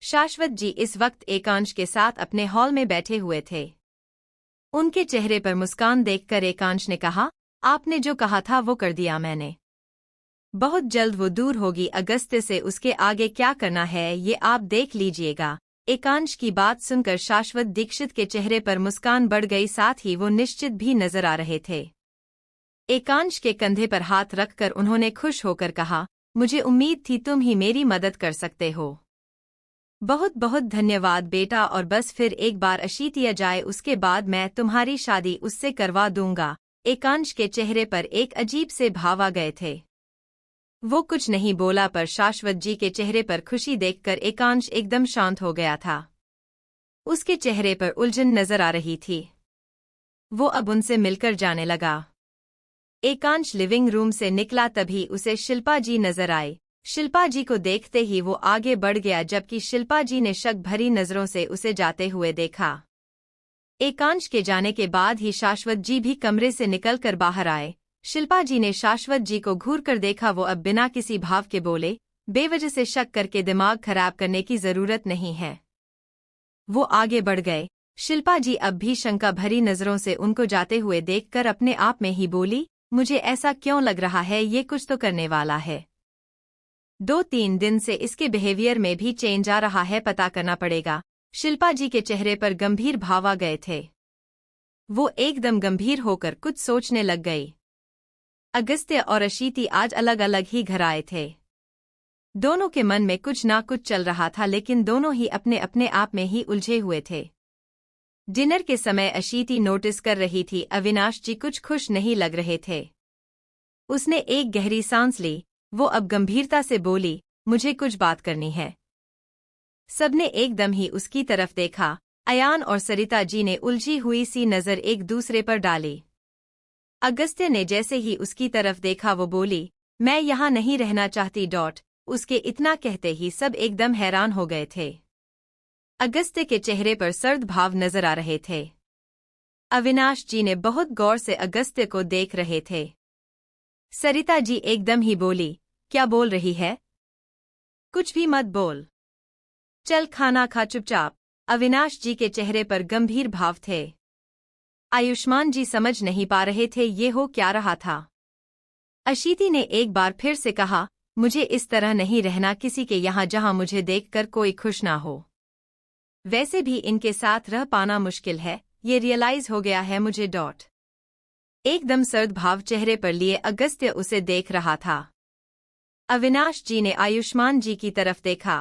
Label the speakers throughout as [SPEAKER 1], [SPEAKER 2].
[SPEAKER 1] शाश्वत जी इस वक्त एकांश के साथ अपने हॉल में बैठे हुए थे। उनके चेहरे पर मुस्कान देखकर एकांश ने कहा, आपने जो कहा था वो कर दिया मैंने। बहुत जल्द वो दूर होगी अगस्त्य से, उसके आगे क्या करना है ये आप देख लीजिएगा। एकांश की बात सुनकर शाश्वत दीक्षित के चेहरे पर मुस्कान बढ़ गई, साथ ही वो निश्चित भी नजर आ रहे थे। एकांश के कंधे पर हाथ रखकर उन्होंने खुश होकर कहा, मुझे उम्मीद थी तुम ही मेरी मदद कर सकते हो। बहुत बहुत धन्यवाद बेटा, और बस फिर एक बार अशीतिया जाए उसके बाद मैं तुम्हारी शादी उससे करवा दूंगा। एकांश के चेहरे पर एक अजीब से भाव आ गए थे। वो कुछ नहीं बोला, पर शाश्वत जी के चेहरे पर खुशी देखकर एकांश एकदम शांत हो गया था। उसके चेहरे पर उलझन नजर आ रही थी। वो अब उनसे मिलकर जाने लगा। एकांश लिविंग रूम से निकला तभी उसे शिल्पा जी नजर आई। शिल्पा जी को देखते ही वो आगे बढ़ गया, जबकि शिल्पा जी ने शक भरी नजरों से उसे जाते हुए देखा। एकांश के जाने के बाद ही शाश्वत जी भी कमरे से निकलकर बाहर आए। शिल्पा जी ने शाश्वत जी को घूर कर देखा। वो अब बिना किसी भाव के बोले, बेवजह से शक करके दिमाग खराब करने की जरूरत नहीं है। वो आगे बढ़ गए। शिल्पा जी अब भी शंका भरी नजरों से उनको जाते हुए देखकर अपने आप में ही बोली, मुझे ऐसा क्यों लग रहा है ये कुछ तो करने वाला है। 2-3 दिन से इसके बिहेवियर में भी चेंज आ रहा है, पता करना पड़ेगा। शिल्पा जी के चेहरे पर गंभीर भाव आ गए थे। वो एकदम गंभीर होकर कुछ सोचने लग गई। अगस्त्य और अशीति आज अलग अलग ही घर आए थे। दोनों के मन में कुछ ना कुछ चल रहा था, लेकिन दोनों ही अपने अपने आप में ही उलझे हुए थे। डिनर के समय अशीति नोटिस कर रही थी अविनाश जी कुछ खुश नहीं लग रहे थे। उसने एक गहरी सांस ली। वो अब गंभीरता से बोली, मुझे कुछ बात करनी है। सबने एकदम ही उसकी तरफ देखा। अयान और सरिता जी ने उलझी हुई सी नजर एक दूसरे पर डाली। अगस्त्य ने जैसे ही उसकी तरफ देखा वो बोली, मैं यहाँ नहीं रहना चाहती। उसके इतना कहते ही सब एकदम हैरान हो गए थे। अगस्त्य के चेहरे पर सर्द भाव नजर आ रहे थे। अविनाश जी ने बहुत गौर से अगस्त्य को देख रहे थे। सरिता जी एकदम ही बोली, क्या बोल रही है? कुछ भी मत बोल, चल खाना खा चुपचाप। अविनाश जी के चेहरे पर गंभीर भाव थे। आयुष्मान जी समझ नहीं पा रहे थे ये हो क्या रहा था। अशीति ने एक बार फिर से कहा, मुझे इस तरह नहीं रहना किसी के यहाँ जहाँ मुझे देखकर कोई खुश ना हो। वैसे भी इनके साथ रह पाना मुश्किल है, ये रियलाइज हो गया है मुझे। एकदम सर्द भाव चेहरे पर लिए अगस्त्य उसे देख रहा था। अविनाश जी ने आयुष्मान जी की तरफ देखा।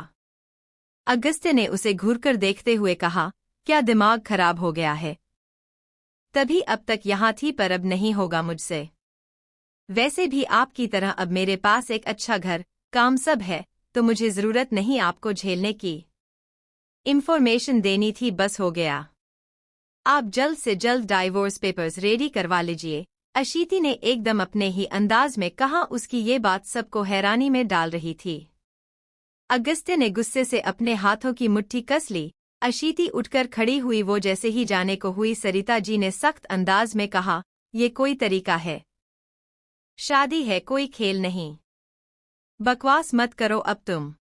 [SPEAKER 1] अगस्त्य ने उसे घूरकर देखते हुए कहा, क्या दिमाग खराब हो गया है? तभी अब तक यहाँ थी, पर अब नहीं होगा मुझसे। वैसे भी आपकी तरह अब मेरे पास एक अच्छा घर, काम सब है, तो मुझे जरूरत नहीं आपको झेलने की। इंफॉर्मेशन देनी थी, बस हो गया। आप जल्द से जल्द डाइवोर्स पेपर्स रेडी करवा लीजिए। अशीति ने एकदम अपने ही अंदाज में कहा। उसकी ये बात सबको हैरानी में डाल रही थी। अगस्त्य ने गुस्से से अपने हाथों की मुट्ठी कस ली। अशीति उठकर खड़ी हुई। वो जैसे ही जाने को हुई, सरिता जी ने सख्त अंदाज में कहा, ये कोई तरीका है? शादी है, कोई खेल नहीं। बकवास मत करो अब तुम।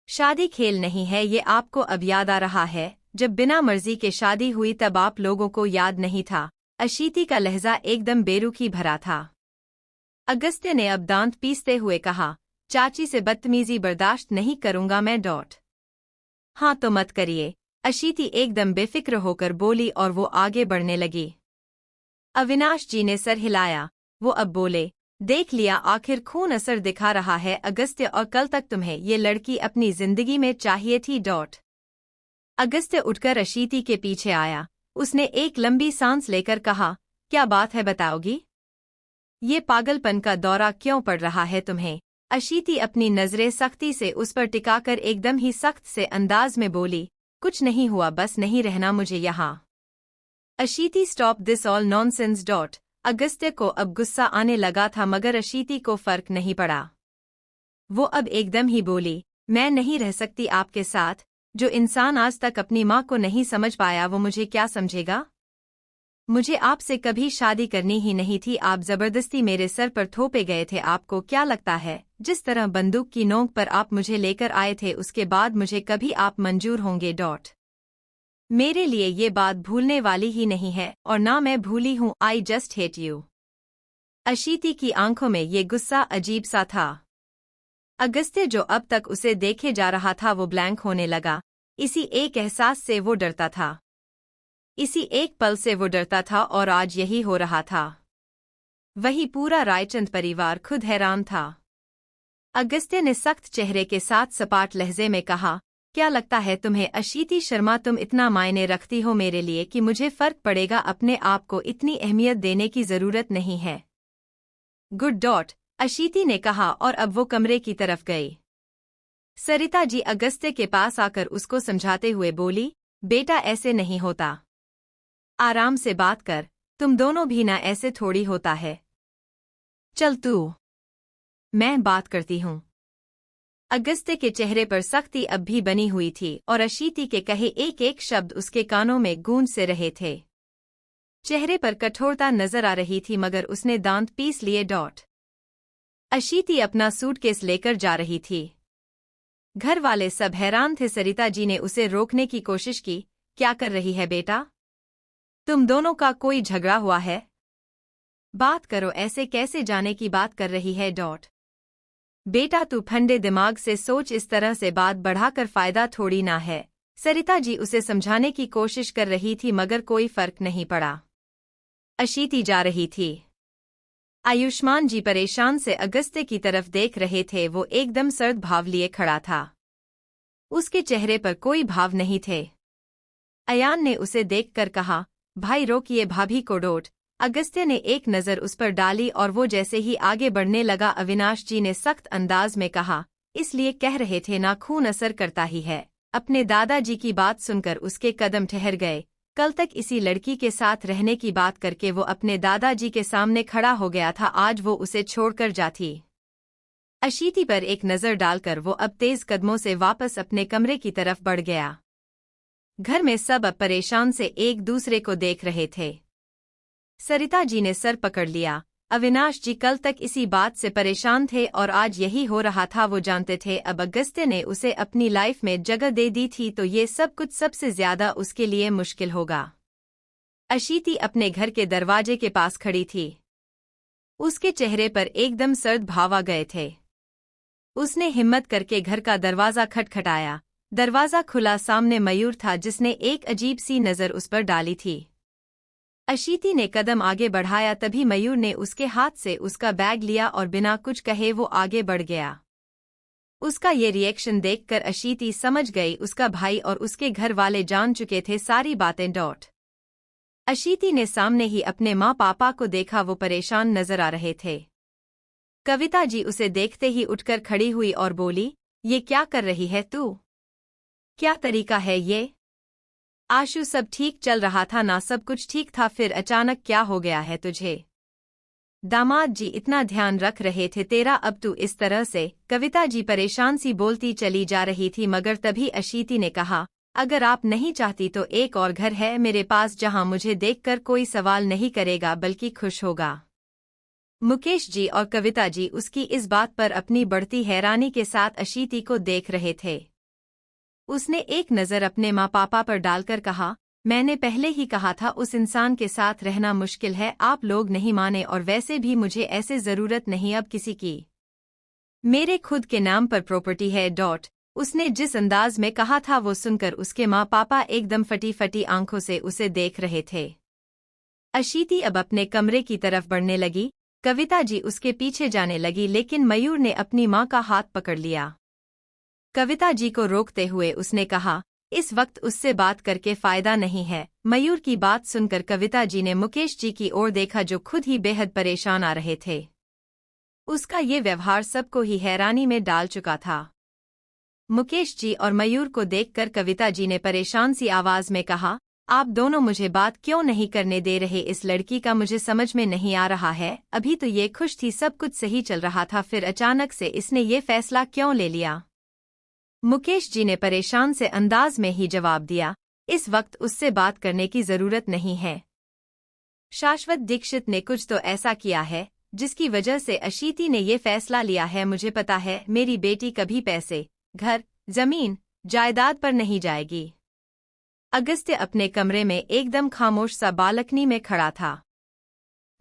[SPEAKER 1] शादी खेल नहीं है, ये आपको अब याद आ रहा है? जब बिना मर्जी के शादी हुई तब आप लोगों को याद नहीं था? अशीति का लहजा एकदम बेरुखी भरा था। अगस्त्य ने अब दांत पीसते हुए कहा, चाची से बदतमीजी बर्दाश्त नहीं करूंगा मैं। हाँ तो मत करिए। अशीति एकदम बेफिक्र होकर बोली और वो आगे बढ़ने लगी। अविनाश जी ने सर हिलाया। वो अब बोले, देख लिया, आखिर खून असर दिखा रहा है अगस्त्य, और कल तक तुम्हें ये लड़की अपनी जिंदगी में चाहिए थी। अगस्त्य उठकर अशीति के पीछे आया। उसने एक लंबी सांस लेकर कहा, क्या बात है बताओगी? ये पागलपन का दौरा क्यों पड़ रहा है तुम्हें? अशीति अपनी नजरें सख्ती से उस पर टिकाकर एकदम ही सख्त से अंदाज में बोली, कुछ नहीं हुआ, बस नहीं रहना मुझे यहाँ। अशीति stop this all nonsense. Agastya को अब गुस्सा आने लगा था, मगर अशीति को फर्क नहीं पड़ा। वो अब एकदम ही बोली, मैं नहीं रह सकती आपके साथ। जो इंसान आज तक अपनी माँ को नहीं समझ पाया वो मुझे क्या समझेगा? मुझे आपसे कभी शादी करनी ही नहीं थी। आप जबरदस्ती मेरे सर पर थोपे गए थे। आपको क्या लगता है जिस तरह बंदूक की नोक पर आप मुझे लेकर आए थे उसके बाद मुझे कभी आप मंजूर होंगे। मेरे लिए ये बात भूलने वाली ही नहीं है और ना मैं भूली हूँ। I just hate you. अशीति की आंखों में ये गुस्सा अजीब सा था। अगस्त्य जो अब तक उसे देखे जा रहा था वो ब्लैंक होने लगा। इसी एक एहसास से वो डरता था, इसी एक पल से वो डरता था और आज यही हो रहा था। वही पूरा रायचंद परिवार खुद हैरान था। अगस्त्य ने सख्त चेहरे के साथ सपाट लहजे में कहा, क्या लगता है तुम्हें अशीति शर्मा, तुम इतना मायने रखती हो मेरे लिए कि मुझे फर्क पड़ेगा? अपने आप को इतनी अहमियत देने की जरूरत नहीं है। गुड डॉट, अशीति ने कहा और अब वो कमरे की तरफ गई। सरिता जी अगस्त्य के पास आकर उसको समझाते हुए बोली, बेटा ऐसे नहीं होता, आराम से बात कर, तुम दोनों भी ना ऐसे थोड़ी होता है। चल तू, मैं बात करती हूँ। अगस्त्य के चेहरे पर सख्ती अब भी बनी हुई थी और अशीति के कहे एक एक शब्द उसके कानों में गूंज से रहे थे। चेहरे पर कठोरता नजर आ रही थी मगर उसने दांत पीस लिए। अशीति अपना सूटकेस लेकर जा रही थी। घर वाले सब हैरान थे। सरिता जी ने उसे रोकने की कोशिश की। क्या कर रही है बेटा? तुम दोनों का कोई झगड़ा हुआ है? बात करो, ऐसे कैसे जाने की बात कर रही है? बेटा तू ठंडे दिमाग से सोच, इस तरह से बात बढ़ाकर फायदा थोड़ी ना है। सरिता जी उसे समझाने की कोशिश कर रही थी मगर कोई फर्क नहीं पड़ा। अशीति जा रही थी। आयुष्मान जी परेशान से अगस्त्य की तरफ देख रहे थे। वो एकदम सर्द भाव लिए खड़ा था। उसके चेहरे पर कोई भाव नहीं थे। अयान ने उसे देखकर कहा, भाई रोकिए भाभी को। अगस्त्य ने एक नज़र उस पर डाली और वो जैसे ही आगे बढ़ने लगा, अविनाश जी ने सख्त अंदाज में कहा, इसलिए कह रहे थे ना, खून असर करता ही है। अपने दादाजी की बात सुनकर उसके कदम ठहर गए। कल तक इसी लड़की के साथ रहने की बात करके वो अपने दादाजी के सामने खड़ा हो गया था, आज वो उसे छोड़कर जाती। अशीति पर एक नज़र डालकर वो अब तेज कदमों से वापस अपने कमरे की तरफ बढ़ गया। घर में सब अब परेशान से एक दूसरे को देख रहे थे। सरिता जी ने सर पकड़ लिया। अविनाश जी कल तक इसी बात से परेशान थे और आज यही हो रहा था। वो जानते थे अब अगस्त्य ने उसे अपनी लाइफ में जगह दे दी थी तो ये सब कुछ सबसे ज्यादा उसके लिए मुश्किल होगा। अशीति अपने घर के दरवाजे के पास खड़ी थी। उसके चेहरे पर एकदम सर्द भाव आ गए थे। उसने हिम्मत करके घर का दरवाजा खटखटाया। दरवाजा खुला, सामने मयूर था जिसने एक अजीब सी नज़र उस पर डाली थी। अशीति ने कदम आगे बढ़ाया, तभी मयूर ने उसके हाथ से उसका बैग लिया और बिना कुछ कहे वो आगे बढ़ गया। उसका ये रिएक्शन देखकर अशीति समझ गई उसका भाई और उसके घर वाले जान चुके थे सारी बातें। अशीति ने सामने ही अपने माँ पापा को देखा, वो परेशान नजर आ रहे थे। कविता जी उसे देखते ही उठकर खड़ी हुई और बोली, ये क्या कर रही है तू? क्या तरीका है ये? आशु सब ठीक चल रहा था ना? सब कुछ ठीक था, फिर अचानक क्या हो गया है तुझे? दामाद जी इतना ध्यान रख रहे थे तेरा, अब तू इस तरह से? कविता जी परेशान सी बोलती चली जा रही थी मगर तभी अशीति ने कहा, अगर आप नहीं चाहती तो एक और घर है मेरे पास जहां मुझे देखकर कोई सवाल नहीं करेगा बल्कि खुश होगा। मुकेश जी और कविता जी उसकी इस बात पर अपनी बढ़ती हैरानी के साथ अशीति को देख रहे थे। उसने एक नज़र अपने माँ पापा पर डालकर कहा, मैंने पहले ही कहा था उस इंसान के साथ रहना मुश्किल है। आप लोग नहीं माने और वैसे भी मुझे ऐसे ज़रूरत नहीं अब किसी की। मेरे खुद के नाम पर प्रॉपर्टी है। उसने जिस अंदाज में कहा था वो सुनकर उसके माँ पापा एकदम फटी फटी आंखों से उसे देख रहे थे। अशीति अब अपने कमरे की तरफ बढ़ने लगी। कविता जी उसके पीछे जाने लगी लेकिन मयूर ने अपनी माँ का हाथ पकड़ लिया। कविता जी को रोकते हुए उसने कहा, इस वक्त उससे बात करके फायदा नहीं है। मयूर की बात सुनकर कविता जी ने मुकेश जी की ओर देखा जो खुद ही बेहद परेशान आ रहे थे। उसका ये व्यवहार सबको ही हैरानी में डाल चुका था। मुकेश जी और मयूर को देखकर कविता जी ने परेशान सी आवाज में कहा, आप दोनों मुझे बात क्यों नहीं करने दे रहे? इस लड़की का मुझे समझ में नहीं आ रहा है। अभी तो ये खुश थी, सब कुछ सही चल रहा था, फिर अचानक से इसने ये फैसला क्यों ले लिया? मुकेश जी ने परेशान से अंदाज में ही जवाब दिया, इस वक्त उससे बात करने की जरूरत नहीं है। शाश्वत दीक्षित ने कुछ तो ऐसा किया है जिसकी वजह से अशीति ने ये फैसला लिया है। मुझे पता है मेरी बेटी कभी पैसे, घर, जमीन, जायदाद पर नहीं जाएगी। अगस्त्य अपने कमरे में एकदम खामोश सा बालकनी में खड़ा था।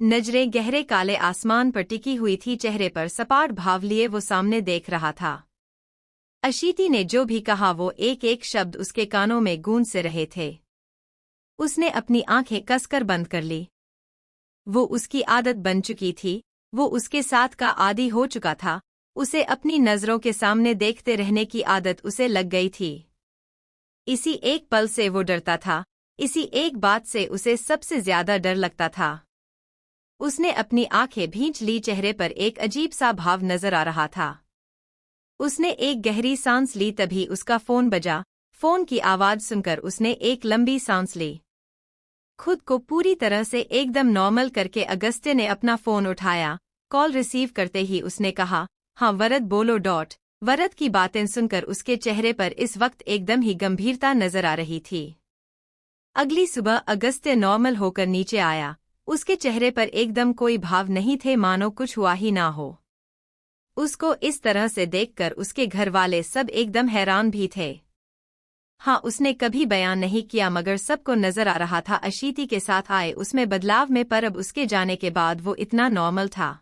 [SPEAKER 1] नजरें गहरे काले आसमान पर टिकी हुई थी, चेहरे पर सपाट भाव लिए वो सामने देख रहा था। अशीति ने जो भी कहा वो एक एक शब्द उसके कानों में गूंज से रहे थे। उसने अपनी आंखें कसकर बंद कर ली। वो उसकी आदत बन चुकी थी, वो उसके साथ का आदी हो चुका था। उसे अपनी नजरों के सामने देखते रहने की आदत उसे लग गई थी। इसी एक पल से वो डरता था, इसी एक बात से उसे सबसे ज्यादा डर लगता था। उसने अपनी आंखें भींच ली, चेहरे पर एक अजीब सा भाव नजर आ रहा था। उसने एक गहरी सांस ली, तभी उसका फोन बजा। फोन की आवाज सुनकर उसने एक लंबी सांस ली। खुद को पूरी तरह से एकदम नॉर्मल करके अगस्त्य ने अपना फोन उठाया। कॉल रिसीव करते ही उसने कहा, हाँ वरद बोलो। वरद की बातें सुनकर उसके चेहरे पर इस वक्त एकदम ही गंभीरता नजर आ रही थी। अगली सुबह अगस्त्य नॉर्मल होकर नीचे आया। उसके चेहरे पर एकदम कोई भाव नहीं थे, मानो कुछ हुआ ही ना हो। उसको इस तरह से देखकर उसके घर वाले सब एकदम हैरान भी थे। हाँ, उसने कभी बयान नहीं किया मगर सबको नजर आ रहा था अशीति के साथ आए उसमें बदलाव में, पर अब उसके जाने के बाद वो इतना नॉर्मल था।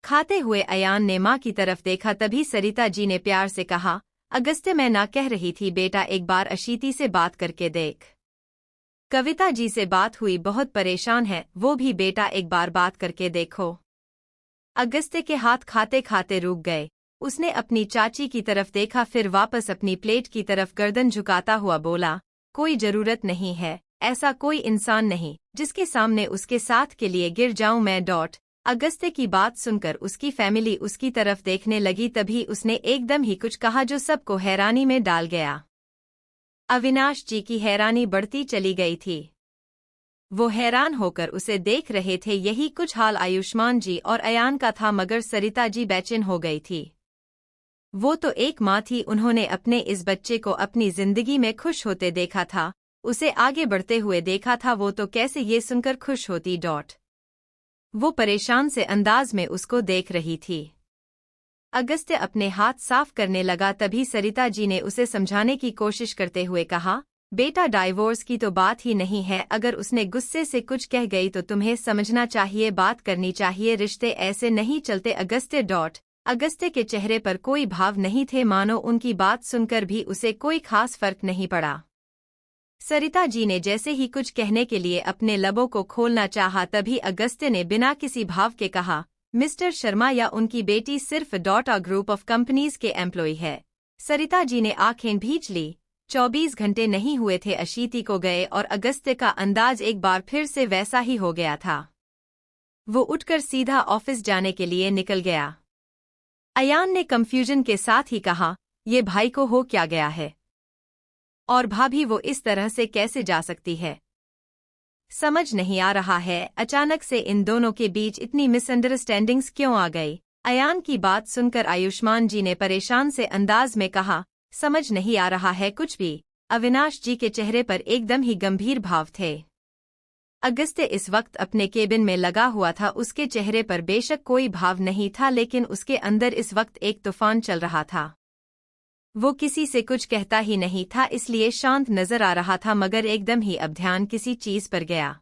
[SPEAKER 1] खाते हुए अयान ने माँ की तरफ देखा, तभी सरिता जी ने प्यार से कहा, अगस्त्य मैं ना कह रही थी बेटा एक बार अशीति से बात करके देख। कविता जी से बात हुई, बहुत परेशान है वो भी, बेटा एक बार बात करके देखो। अगस्त्य के हाथ खाते खाते रुक गए। उसने अपनी चाची की तरफ देखा, फिर वापस अपनी प्लेट की तरफ गर्दन झुकाता हुआ बोला, कोई जरूरत नहीं है, ऐसा कोई इंसान नहीं जिसके सामने उसके साथ के लिए गिर जाऊं मैं। अगस्त्य की बात सुनकर उसकी फैमिली उसकी तरफ देखने लगी, तभी उसने एकदम ही कुछ कहा जो सबको हैरानी में डाल गया। अविनाश जी की हैरानी बढ़ती चली गई थी। वो हैरान होकर उसे देख रहे थे। यही कुछ हाल आयुष्मान जी और अयान का था, मगर सरिता जी बेचैन हो गई थी। वो तो एक माँ थी, उन्होंने अपने इस बच्चे को अपनी जिंदगी में खुश होते देखा था, उसे आगे बढ़ते हुए देखा था। वो तो कैसे ये सुनकर खुश होती। वो परेशान से अंदाज में उसको देख रही थी। अगस्त्य अपने हाथ साफ करने लगा, तभी सरिता जी ने उसे समझाने की कोशिश करते हुए कहा, बेटा डाइवोर्स की तो बात ही नहीं है, अगर उसने गुस्से से कुछ कह गई तो तुम्हें समझना चाहिए, बात करनी चाहिए, रिश्ते ऐसे नहीं चलते। अगस्त्य के चेहरे पर कोई भाव नहीं थे, मानो उनकी बात सुनकर भी उसे कोई खास फर्क नहीं पड़ा। सरिता जी ने जैसे ही कुछ कहने के लिए अपने लबों को खोलना चाहा, तभी अगस्त्य ने बिना किसी भाव के कहा, मिस्टर शर्मा या उनकी बेटी सिर्फ ग्रुप ऑफ कंपनीज के एम्प्लॉय है। सरिता जी ने आंखें भींच ली। 24 घंटे नहीं हुए थे अशीति को गए और अगस्त्य का अंदाज एक बार फिर से वैसा ही हो गया था। वो उठकर सीधा ऑफिस जाने के लिए निकल गया। अयान ने कंफ्यूजन के साथ ही कहा, ये भाई को हो क्या गया है, और भाभी वो इस तरह से कैसे जा सकती है, समझ नहीं आ रहा है अचानक से इन दोनों के बीच इतनी मिसअंडरस्टैंडिंग्स क्यों आ गई। अयान की बात सुनकर आयुष्मान जी ने परेशान से अंदाज में कहा, समझ नहीं आ रहा है कुछ भी। अविनाश जी के चेहरे पर एकदम ही गंभीर भाव थे। अगस्त्य इस वक्त अपने केबिन में लगा हुआ था, उसके चेहरे पर बेशक कोई भाव नहीं था, लेकिन उसके अंदर इस वक्त एक तूफान चल रहा था। वो किसी से कुछ कहता ही नहीं था, इसलिए शांत नजर आ रहा था, मगर एकदम ही अब ध्यान किसी चीज पर गया।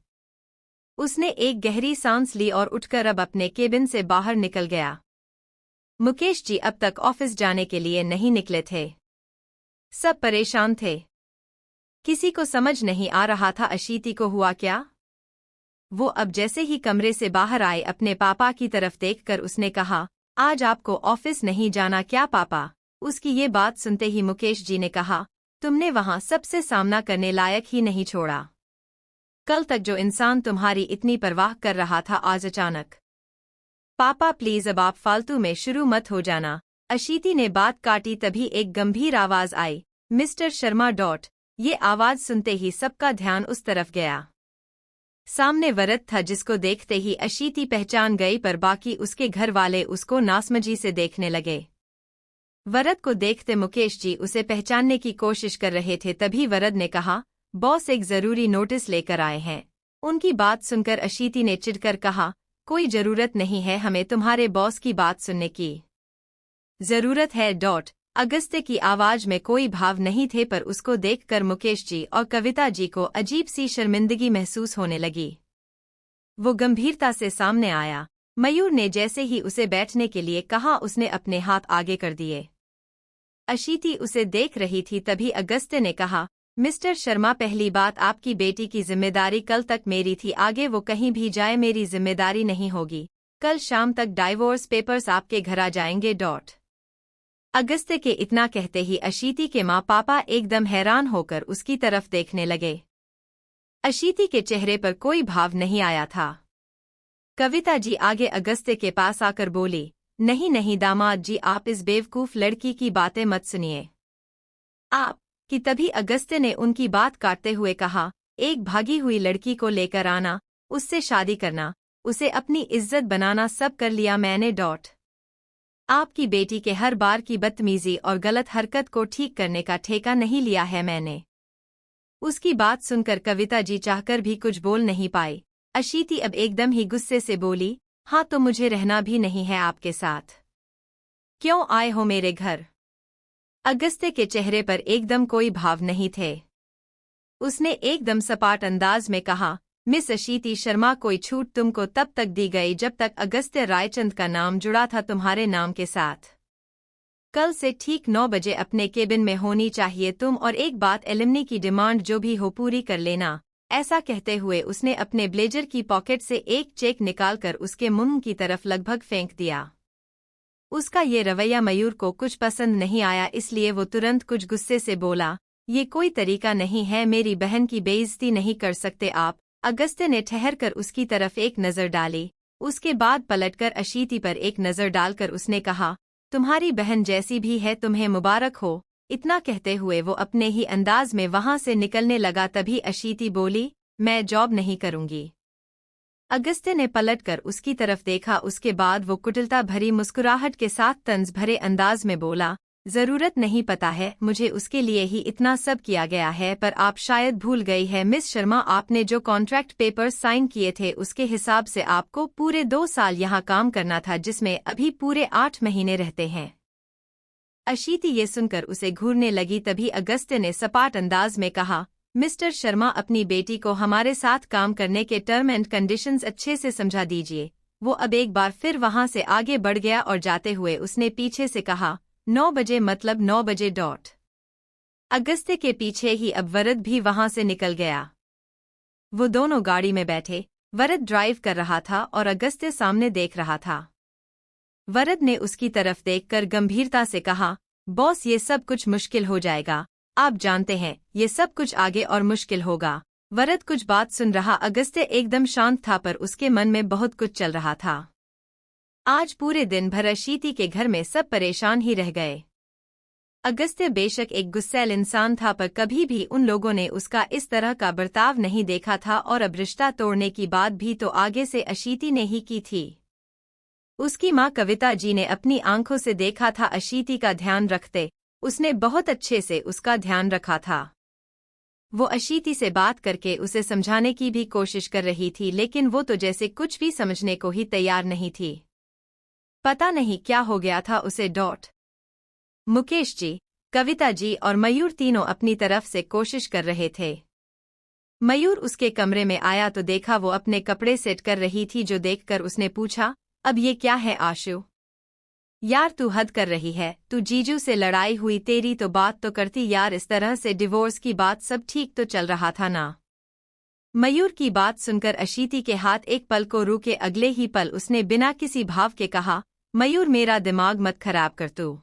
[SPEAKER 1] उसने एक गहरी सांस ली और उठकर अब अपने केबिन से बाहर निकल गया। मुकेश जी अब तक ऑफिस जाने के लिए नहीं निकले थे। सब परेशान थे। किसी को समझ नहीं आ रहा था अशीति को हुआ क्या। वो अब जैसे ही कमरे से बाहर आए, अपने पापा की तरफ देखकर उसने कहा, आज आपको ऑफिस नहीं जाना क्या पापा। उसकी ये बात सुनते ही मुकेश जी ने कहा, तुमने वहां सबसे सामना करने लायक ही नहीं छोड़ा। कल तक जो इंसान तुम्हारी इतनी परवाह कर रहा था, आज अचानक। पापा प्लीज अब आप फालतू में शुरू मत हो जाना। अशीति ने बात काटी, तभी एक गंभीर आवाज आई, मिस्टर शर्मा। ये आवाज सुनते ही सबका ध्यान उस तरफ गया। सामने वरद था, जिसको देखते ही अशीति पहचान गई, पर बाकी उसके घर वाले उसको नासमझी से देखने लगे। वरद को देखते मुकेश जी उसे पहचानने की कोशिश कर रहे थे, तभी वरद ने कहा, बॉस एक जरूरी नोटिस लेकर आए हैं। उनकी बात सुनकर अशीति ने चिढ़कर कहा, कोई जरूरत नहीं है हमें तुम्हारे बॉस की बात सुनने की। जरूरत है डॉट। अगस्त्य की आवाज में कोई भाव नहीं थे, पर उसको देखकर मुकेश जी और कविता जी को अजीब सी शर्मिंदगी महसूस होने लगी। वो गंभीरता से सामने आया। मयूर ने जैसे ही उसे बैठने के लिए कहा, उसने अपने हाथ आगे कर दिए। अशीति उसे देख रही थी, तभी अगस्त्य ने कहा, मिस्टर शर्मा, पहली बात, आपकी बेटी की जिम्मेदारी कल तक मेरी थी, आगे वो कहीं भी जाए मेरी जिम्मेदारी नहीं होगी। कल शाम तक डाइवोर्स पेपर्स आपके घर आ जाएंगे डॉट। अगस्त्य के इतना कहते ही अशीति के माँ पापा एकदम हैरान होकर उसकी तरफ देखने लगे। अशीति के चेहरे पर कोई भाव नहीं आया था। कविता जी आगे अगस्त्य के पास आकर बोली, नहीं नहीं दामाद जी, आप इस बेवकूफ लड़की की बातें मत सुनिए। आप कि तभी अगस्त्य ने उनकी बात काटते हुए कहा, एक भागी हुई लड़की को लेकर आना, उससे शादी करना, उसे अपनी इज्जत बनाना, सब कर लिया मैंने डॉट। आपकी बेटी के हर बार की बदतमीजी और गलत हरकत को ठीक करने का ठेका नहीं लिया है मैंने। उसकी बात सुनकर कविता जी चाहकर भी कुछ बोल नहीं पाई। अशीति अब एकदम ही गुस्से से बोली, हाँ तो मुझे रहना भी नहीं है आपके साथ। क्यों आए हो मेरे घर? अगस्त्य के चेहरे पर एकदम कोई भाव नहीं थे। उसने एकदम सपाट अंदाज में कहा, मिस अशीति शर्मा, कोई छूट तुमको तब तक दी गई जब तक अगस्त्य रायचंद का नाम जुड़ा था तुम्हारे नाम के साथ। कल से ठीक 9 बजे अपने केबिन में होनी चाहिए तुम, और एक बात, एलिमनी की डिमांड जो भी हो पूरी कर लेना। ऐसा कहते हुए उसने अपने ब्लेजर की पॉकेट से एक चेक निकालकर उसके मुंह की तरफ लगभग फेंक दिया। उसका ये रवैया मयूर को कुछ पसंद नहीं आया, इसलिए वो तुरंत कुछ गुस्से से बोला, ये कोई तरीका नहीं है, मेरी बहन की बेइज्जती नहीं कर सकते आप। अगस्त्य ने ठहरकर उसकी तरफ एक नज़र डाली, उसके बाद पलटकर अशीति पर एक नज़र डालकर उसने कहा, तुम्हारी बहन जैसी भी है तुम्हें मुबारक हो। इतना कहते हुए वो अपने ही अंदाज में वहां से निकलने लगा। तभी अशीति बोली, मैं जॉब नहीं करूंगी। अगस्त्य ने पलटकर उसकी तरफ देखा, उसके बाद वो कुटिलता भरी मुस्कुराहट के साथ तंज भरे अंदाज में बोला, जरूरत नहीं, पता है मुझे, उसके लिए ही इतना सब किया गया है, पर आप शायद भूल गई है मिस शर्मा, आपने जो कॉन्ट्रैक्ट पेपर्स साइन किए थे उसके हिसाब से आपको पूरे 2 साल यहाँ काम करना था, जिसमें अभी पूरे 8 महीने रहते हैं। अशीति ये सुनकर उसे घूरने लगी। तभी अगस्त्य ने सपाट अंदाज में कहा, मिस्टर शर्मा, अपनी बेटी को हमारे साथ काम करने के टर्म एंड कंडीशंस अच्छे से समझा दीजिए। वो अब एक बार फिर वहां से आगे बढ़ गया और जाते हुए उसने पीछे से कहा, 9 बजे मतलब 9 बजे डॉट। अगस्त्य के पीछे ही अब वरद भी वहां से निकल गया। वो दोनों गाड़ी में बैठे। वरद ड्राइव कर रहा था और अगस्त्य सामने देख रहा था। वरद ने उसकी तरफ देखकर गंभीरता से कहा, बॉस, ये सब कुछ मुश्किल हो जाएगा, आप जानते हैं ये सब कुछ आगे और मुश्किल होगा। वरद कुछ बात सुन रहा। अगस्त्य एकदम शांत था, पर उसके मन में बहुत कुछ चल रहा था। आज पूरे दिन भर अशीति के घर में सब परेशान ही रह गए। अगस्त्य बेशक एक गुस्सैल इंसान था, पर कभी भी उन लोगों ने उसका इस तरह का बर्ताव नहीं देखा था, और अब रिश्ता तोड़ने की बात भी तो आगे से अशीति ने ही की थी। उसकी माँ कविता जी ने अपनी आंखों से देखा था अशीति का ध्यान रखते, उसने बहुत अच्छे से उसका ध्यान रखा था। वो अशीति से बात करके उसे समझाने की भी कोशिश कर रही थी, लेकिन वो तो जैसे कुछ भी समझने को ही तैयार नहीं थी। पता नहीं क्या हो गया था उसे डॉट। मुकेश जी, कविता जी और मयूर तीनों अपनी तरफ से कोशिश कर रहे थे। मयूर उसके कमरे में आया तो देखा वो अपने कपड़े सेट कर रही थी, जो देखकर उसने पूछा, अब ये क्या है आशु? यार तू हद कर रही है, तू जीजू से लड़ाई हुई, तेरी तो बात तो करती यार, इस तरह से डिवोर्स की बात, सब ठीक तो चल रहा था ना। मयूर की बात सुनकर अशीति के हाथ एक पल को रुके। अगले ही पल उसने बिना किसी भाव के कहा, मयूर मेरा दिमाग मत खराब कर तू।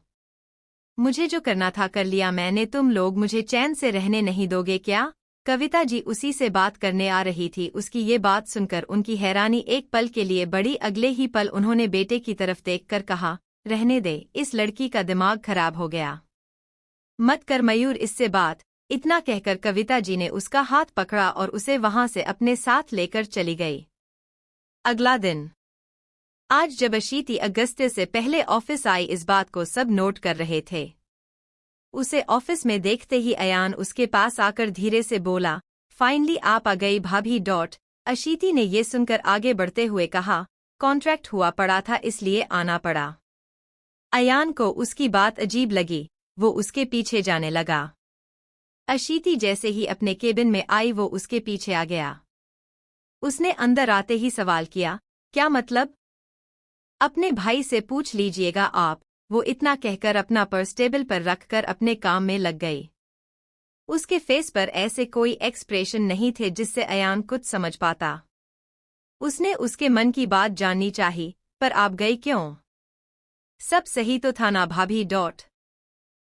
[SPEAKER 1] मुझे जो करना था कर लिया मैंने, तुम लोग मुझे चैन से रहने नहीं दोगे क्या? कविता जी उसी से बात करने आ रही थी। उसकी ये बात सुनकर उनकी हैरानी एक पल के लिए बढ़ी। अगले ही पल उन्होंने बेटे की तरफ देखकर कहा, रहने दे, इस लड़की का दिमाग खराब हो गया, मत कर मयूर इससे बात। इतना कहकर कविता जी ने उसका हाथ पकड़ा और उसे वहां से अपने साथ लेकर चली गई। अगला दिन। आज जब अशीति अगस्त्य से पहले ऑफिस आई, इस बात को सब नोट कर रहे थे। उसे ऑफिस में देखते ही अयान उसके पास आकर धीरे से बोला, फाइनली आप आ गई भाभी डॉट। अशीति ने ये सुनकर आगे बढ़ते हुए कहा, कॉन्ट्रैक्ट हुआ पड़ा था इसलिए आना पड़ा। अयान को उसकी बात अजीब लगी, वो उसके पीछे जाने लगा। अशीति जैसे ही अपने केबिन में आई वो उसके पीछे आ गया। उसने अंदर आते ही सवाल किया, क्या मतलब? अपने भाई से पूछ लीजिएगा आप। वो इतना कहकर अपना पर्स टेबल पर रखकर अपने काम में लग गई। उसके फेस पर ऐसे कोई एक्सप्रेशन नहीं थे जिससे अयान कुछ समझ पाता। उसने उसके मन की बात जाननी चाहिए, पर आप गई क्यों? सब सही तो था ना भाभी?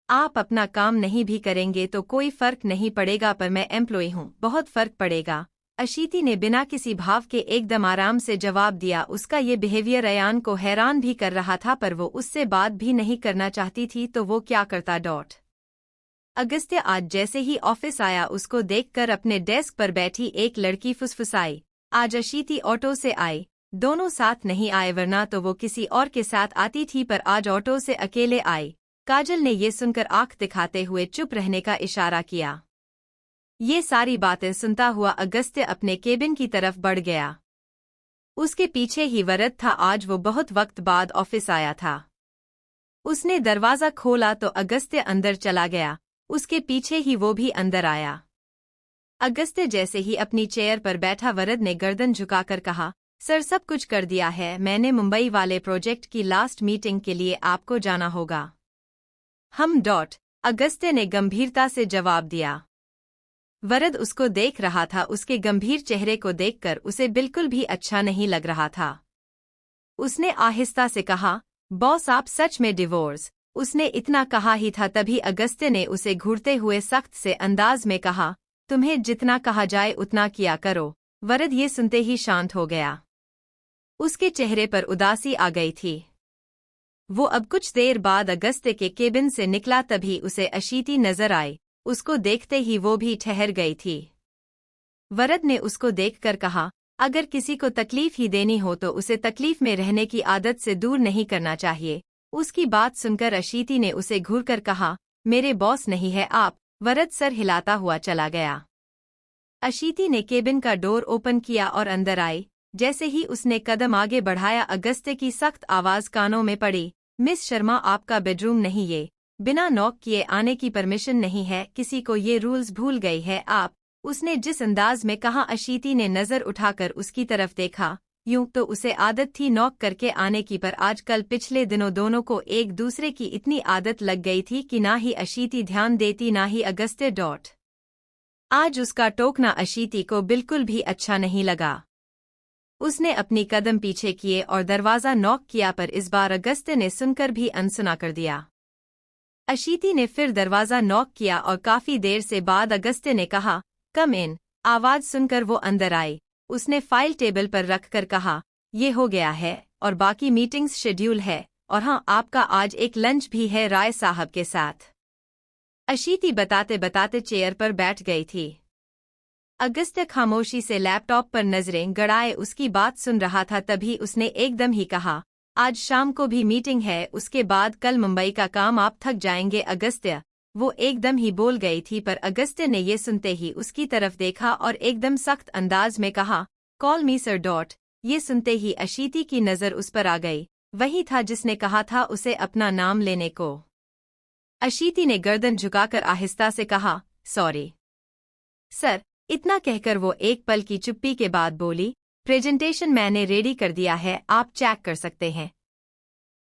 [SPEAKER 1] आप अपना काम नहीं भी करेंगे तो कोई फर्क नहीं पड़ेगा, पर मैं एम्प्लॉय हूँ, बहुत फर्क पड़ेगा। अशीति ने बिना किसी भाव के एकदम आराम से जवाब दिया। उसका ये बिहेवियर अयान को हैरान भी कर रहा था, पर वो उससे बात भी नहीं करना चाहती थी तो वो क्या करता? अगस्त्य आज जैसे ही ऑफिस आया उसको देखकर अपने डेस्क पर बैठी एक लड़की फुसफुसाई, आज अशीति ऑटो से आई। दोनों साथ नहीं आए, वरना तो वो किसी और के साथ आती थी, पर आज ऑटो से अकेले आई। काजल ने ये सुनकर आंख दिखाते हुए चुप रहने का इशारा किया। ये सारी बातें सुनता हुआ अगस्त्य अपने केबिन की तरफ बढ़ गया। उसके पीछे ही वरद था। आज वो बहुत वक्त बाद ऑफिस आया था। उसने दरवाजा खोला तो अगस्त्य अंदर चला गया। उसके पीछे ही वो भी अंदर आया। अगस्त्य जैसे ही अपनी चेयर पर बैठा, वरद ने गर्दन झुकाकर कहा, सर सब कुछ कर दिया है मैंने, मुंबई वाले प्रोजेक्ट की लास्ट मीटिंग के लिए आपको जाना होगा। अगस्त्य ने गंभीरता से जवाब दिया। वरद उसको देख रहा था। उसके गंभीर चेहरे को देखकर उसे बिल्कुल भी अच्छा नहीं लग रहा था। उसने आहिस्ता से कहा, बॉस आप सच में डिवोर्स? उसने इतना कहा ही था तभी अगस्त्य ने उसे घूरते हुए सख्त से अंदाज में कहा, तुम्हें जितना कहा जाए उतना किया करो। वरद ये सुनते ही शांत हो गया। उसके चेहरे पर उदासी आ गई थी। वो अब कुछ देर बाद अगस्त्य के केबिन से निकला, तभी उसे अशीति नजर आई। उसको देखते ही वो भी ठहर गई थी। वरद ने उसको देखकर कहा, अगर किसी को तकलीफ ही देनी हो तो उसे तकलीफ में रहने की आदत से दूर नहीं करना चाहिए। उसकी बात सुनकर अशीति ने उसे घूरकर कहा, मेरे बॉस नहीं है आप। वरद सर हिलाता हुआ चला गया। अशीति ने केबिन का डोर ओपन किया और अंदर आई। जैसे ही उसने कदम आगे बढ़ाया, अगस्त्य की सख्त आवाज कानों में पड़ी, मिस शर्मा आपका बेडरूम नहीं, ये बिना नॉक किए आने की परमिशन नहीं है, किसी को ये रूल्स भूल गई है आप। उसने जिस अंदाज में कहा, अशीति ने नजर उठाकर उसकी तरफ देखा। यूं तो उसे आदत थी नॉक करके आने की, पर आजकल पिछले दिनों दोनों को एक दूसरे की इतनी आदत लग गई थी कि ना ही अशीति ध्यान देती ना ही अगस्त्य। आज उसका टोकना अशीति को बिल्कुल भी अच्छा नहीं लगा। उसने अपनी कदम पीछे किए और दरवाजा नॉक किया, पर इस बार अगस्त्य ने सुनकर भी अनसुना कर दिया। अशीति ने फिर दरवाजा नॉक किया और काफी देर से बाद अगस्त्य ने कहा, कम इन। आवाज सुनकर वो अंदर आई। उसने फाइल टेबल पर रखकर कहा, ये हो गया है और बाकी मीटिंग्स शेड्यूल है, और हाँ आपका आज एक लंच भी है राय साहब के साथ। अशीति बताते बताते चेयर पर बैठ गई थी। अगस्त्य खामोशी से लैपटॉप पर नजरें गड़ाए उसकी बात सुन रहा था। तभी उसने एकदम ही कहा, आज शाम को भी मीटिंग है, उसके बाद कल मुंबई का काम, आप थक जाएंगे अगस्त्य। वो एकदम ही बोल गई थी, पर अगस्त्य ने ये सुनते ही उसकी तरफ देखा और एकदम सख्त अंदाज में कहा, कॉल मी सर। ये सुनते ही अशीति की नज़र उस पर आ गई। वही था जिसने कहा था उसे अपना नाम लेने को। अशीति ने गर्दन झुकाकर आहिस्ता से कहा, सॉरी सर। इतना कहकर वो एक पल की चुप्पी के बाद बोली, प्रेजेंटेशन मैंने रेडी कर दिया है, आप चेक कर सकते हैं।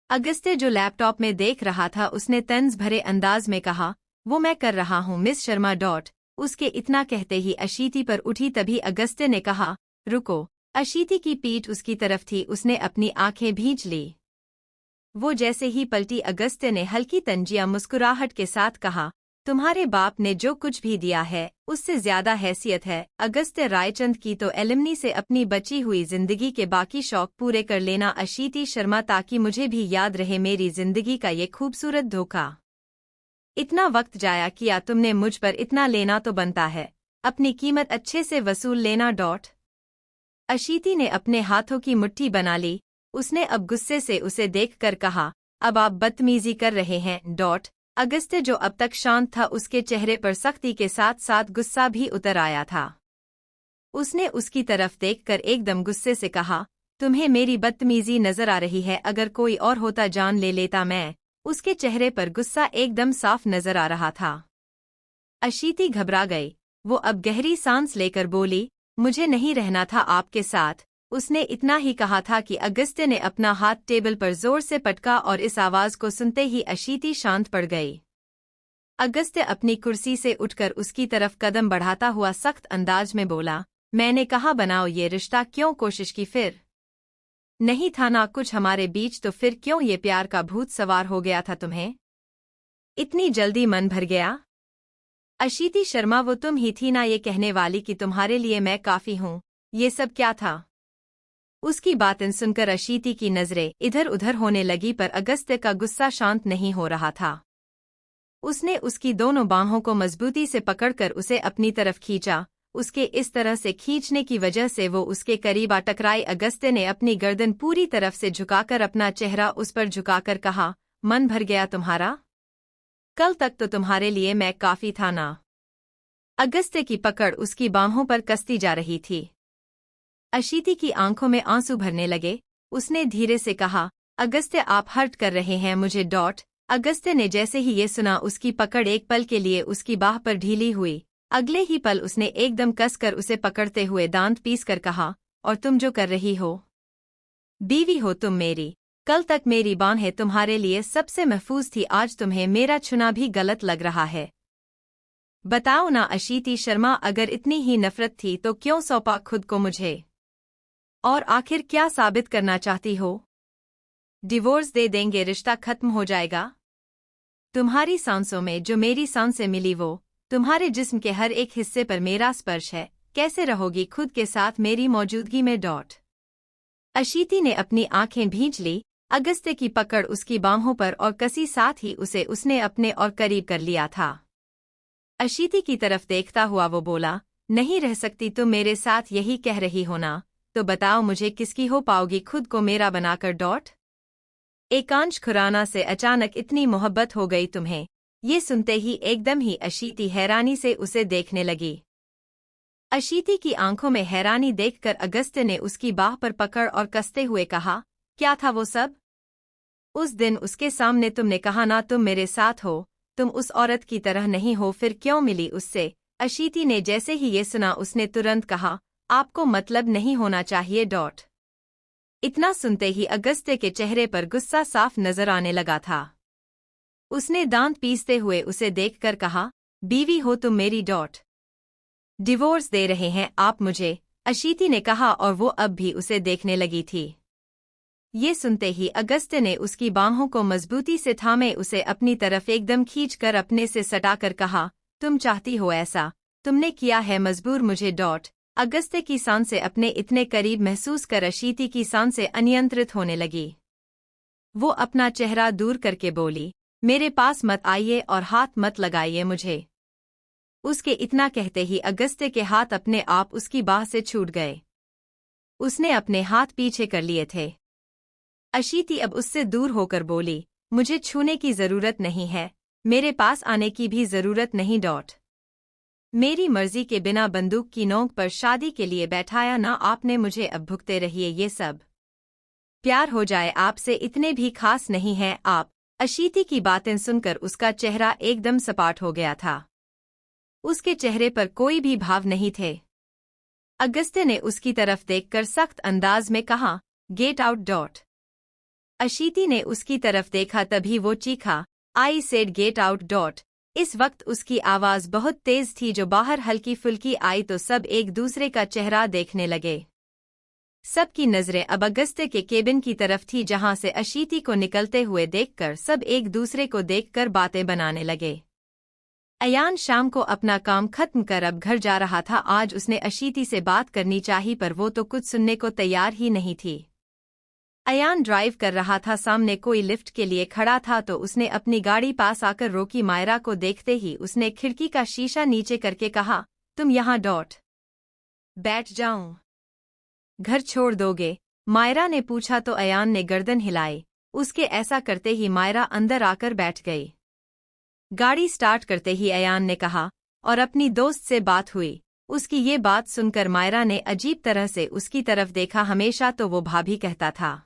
[SPEAKER 1] अगस्त्य जो लैपटॉप में देख रहा था उसने तंज भरे अंदाज में कहा, वो मैं कर रहा हूँ मिस शर्मा। उसके इतना कहते ही अशीति पर उठी। तभी अगस्त्य ने कहा, रुको। अशीति की पीठ उसकी तरफ थी। उसने अपनी आंखें भींच ली। वो जैसे ही पलटी, अगस्त्य ने हल्की तंजिया मुस्कुराहट के साथ कहा, तुम्हारे बाप ने जो कुछ भी दिया है उससे ज्यादा हैसियत है अगस्त्य रायचंद की तो एलिमनी से अपनी बची हुई जिंदगी के बाकी शौक पूरे कर लेना अशीति शर्मा, ताकि मुझे भी याद रहे मेरी जिंदगी का ये खूबसूरत धोखा। इतना वक्त जाया किया तुमने मुझ पर, इतना लेना तो बनता है, अपनी कीमत अच्छे से वसूल लेना। अशीति ने अपने हाथों की मुट्ठी बना ली। उसने अब गुस्से से उसे देखकर कहा, अब आप बदतमीजी कर रहे हैं। अगस्त्य जो अब तक शांत था उसके चेहरे पर सख्ती के साथ साथ गुस्सा भी उतर आया था। उसने उसकी तरफ देखकर एकदम गुस्से से कहा, तुम्हें मेरी बदतमीजी नजर आ रही है? अगर कोई और होता जान ले लेता मैं। उसके चेहरे पर गुस्सा एकदम साफ नजर आ रहा था। अशीति घबरा गई। वो अब गहरी सांस लेकर बोली, मुझे नहीं रहना था आपके साथ। उसने इतना ही कहा था कि अगस्त्य ने अपना हाथ टेबल पर जोर से पटका और इस आवाज को सुनते ही अशीति शांत पड़ गई। अगस्त्य अपनी कुर्सी से उठकर उसकी तरफ कदम बढ़ाता हुआ सख्त अंदाज में बोला, मैंने कहा बनाओ ये रिश्ता, क्यों कोशिश की? फिर नहीं था ना कुछ हमारे बीच, तो फिर क्यों ये प्यार का भूत सवार हो गया था तुम्हें? इतनी जल्दी मन भर गया? अशीति शर्मा वो तुम ही थी ना ये कहने वाली कि तुम्हारे लिए मैं काफी हूँ? ये सब क्या था? उसकी बातें सुनकर अशीति की नजरें इधर उधर होने लगी, पर अगस्त्य का गुस्सा शांत नहीं हो रहा था। उसने उसकी दोनों बाहों को मजबूती से पकड़कर उसे अपनी तरफ खींचा। उसके इस तरह से खींचने की वजह से वो उसके करीब आ टकराई। अगस्त्य ने अपनी गर्दन पूरी तरफ से झुकाकर अपना चेहरा उस पर झुकाकर कहा, मन भर गया तुम्हारा? कल तक तो तुम्हारे लिए मैं काफी था ना? अगस्त्य की पकड़ उसकी बाहों पर कसती जा रही थी। अशीति की आंखों में आंसू भरने लगे। उसने धीरे से कहा, अगस्त्य आप हर्ट कर रहे हैं मुझे। अगस्त्य ने जैसे ही ये सुना उसकी पकड़ एक पल के लिए उसकी बाह पर ढीली हुई। अगले ही पल उसने एकदम कसकर उसे पकड़ते हुए दांत पीसकर कहा, और तुम जो कर रही हो? बीवी हो तुम मेरी। कल तक मेरी बाहें तुम्हारे लिए सबसे महफूज थी, आज तुम्हें मेरा छूना भी गलत लग रहा है। बताओ ना अशीति शर्मा, अगर इतनी ही नफरत थी तो क्यों सौंपा खुद को मुझे? और आखिर क्या साबित करना चाहती हो? डिवोर्स दे देंगे, रिश्ता खत्म हो जाएगा? तुम्हारी सांसों में जो मेरी सांसें मिली वो तुम्हारे जिस्म के हर एक हिस्से पर मेरा स्पर्श है। कैसे रहोगी खुद के साथ मेरी मौजूदगी में? अशीति ने अपनी आंखें भींच ली। अगस्त्य की पकड़ उसकी बाहों पर और कसी, साथ ही उसने अपने और करीब कर लिया था। अशीति की तरफ देखता हुआ वो बोला, नहीं रह सकती तुम मेरे साथ, यही कह रही हो ना? तो बताओ मुझे किसकी हो पाओगी खुद को मेरा बनाकर? एकांश खुराना से अचानक इतनी मोहब्बत हो गई तुम्हें? ये सुनते ही एकदम ही अशीति हैरानी से उसे देखने लगी। अशीति की आंखों में हैरानी देखकर अगस्त्य ने उसकी बाह पर पकड़ और कसते हुए कहा, क्या था वो सब? उस दिन उसके सामने तुमने कहा ना तुम मेरे साथ हो, तुम उस औरत की तरह नहीं हो, फिर क्यों मिली उससे? अशीति ने जैसे ही ये सुना उसने तुरंत कहा, आपको मतलब नहीं होना चाहिए। इतना सुनते ही अगस्त्य के चेहरे पर गुस्सा साफ नजर आने लगा था। उसने दांत पीसते हुए उसे देखकर कहा, बीवी हो तुम मेरी। डिवोर्स दे रहे हैं आप मुझे? अशीति ने कहा, और वो अब भी उसे देखने लगी थी। ये सुनते ही अगस्त्य ने उसकी बाहों को मजबूती से थामे उसे अपनी तरफ एकदम खींचकर अपने से सटाकर कहा, तुम चाहती हो ऐसा? तुमने किया है मजबूर मुझे। अगस्त्य की सांसें अपने इतने करीब महसूस कर अशीति की सांसें अनियंत्रित होने लगी। वो अपना चेहरा दूर करके बोली, मेरे पास मत आइए और हाथ मत लगाइए मुझे। उसके इतना कहते ही अगस्त्य के हाथ अपने आप उसकी बाह से छूट गए। उसने अपने हाथ पीछे कर लिए थे। अशीति अब उससे दूर होकर बोली, मुझे छूने की जरूरत नहीं है, मेरे पास आने की भी जरूरत नहीं। मेरी मर्जी के बिना बंदूक की नोक पर शादी के लिए बैठाया ना आपने मुझे, अब भुगते रहिए ये सब। प्यार हो जाए आपसे इतने भी खास नहीं है आप। अशीति की बातें सुनकर उसका चेहरा एकदम सपाट हो गया था। उसके चेहरे पर कोई भी भाव नहीं थे। अगस्त्य ने उसकी तरफ देखकर सख्त अंदाज में कहा, गेट आउट। अशीति ने उसकी तरफ देखा, तभी वो चीखा, आई सेड गेट आउट। इस वक्त उसकी आवाज बहुत तेज थी, जो बाहर हल्की फुल्की आई तो सब एक दूसरे का चेहरा देखने लगे। सबकी नजरें अब अगस्त्य के केबिन की तरफ थी, जहां से अशीति को निकलते हुए देखकर सब एक दूसरे को देखकर बातें बनाने लगे। अयान शाम को अपना काम खत्म कर अब घर जा रहा था। आज उसने अशीति से बात करनी चाहिए, पर वो तो कुछ सुनने को तैयार ही नहीं थी। अयान ड्राइव कर रहा था, सामने कोई लिफ्ट के लिए खड़ा था तो उसने अपनी गाड़ी पास आकर रोकी। मायरा को देखते ही उसने खिड़की का शीशा नीचे करके कहा, तुम यहाँ बैठ जाऊं? घर छोड़ दोगे? मायरा ने पूछा तो अयान ने गर्दन हिलाई। उसके ऐसा करते ही मायरा अंदर आकर बैठ गई। गाड़ी स्टार्ट करते ही अयान ने कहा, और अपनी दोस्त से बात हुई? उसकी ये बात सुनकर मायरा ने अजीब तरह से उसकी तरफ देखा। हमेशा तो वो भाभी कहता था।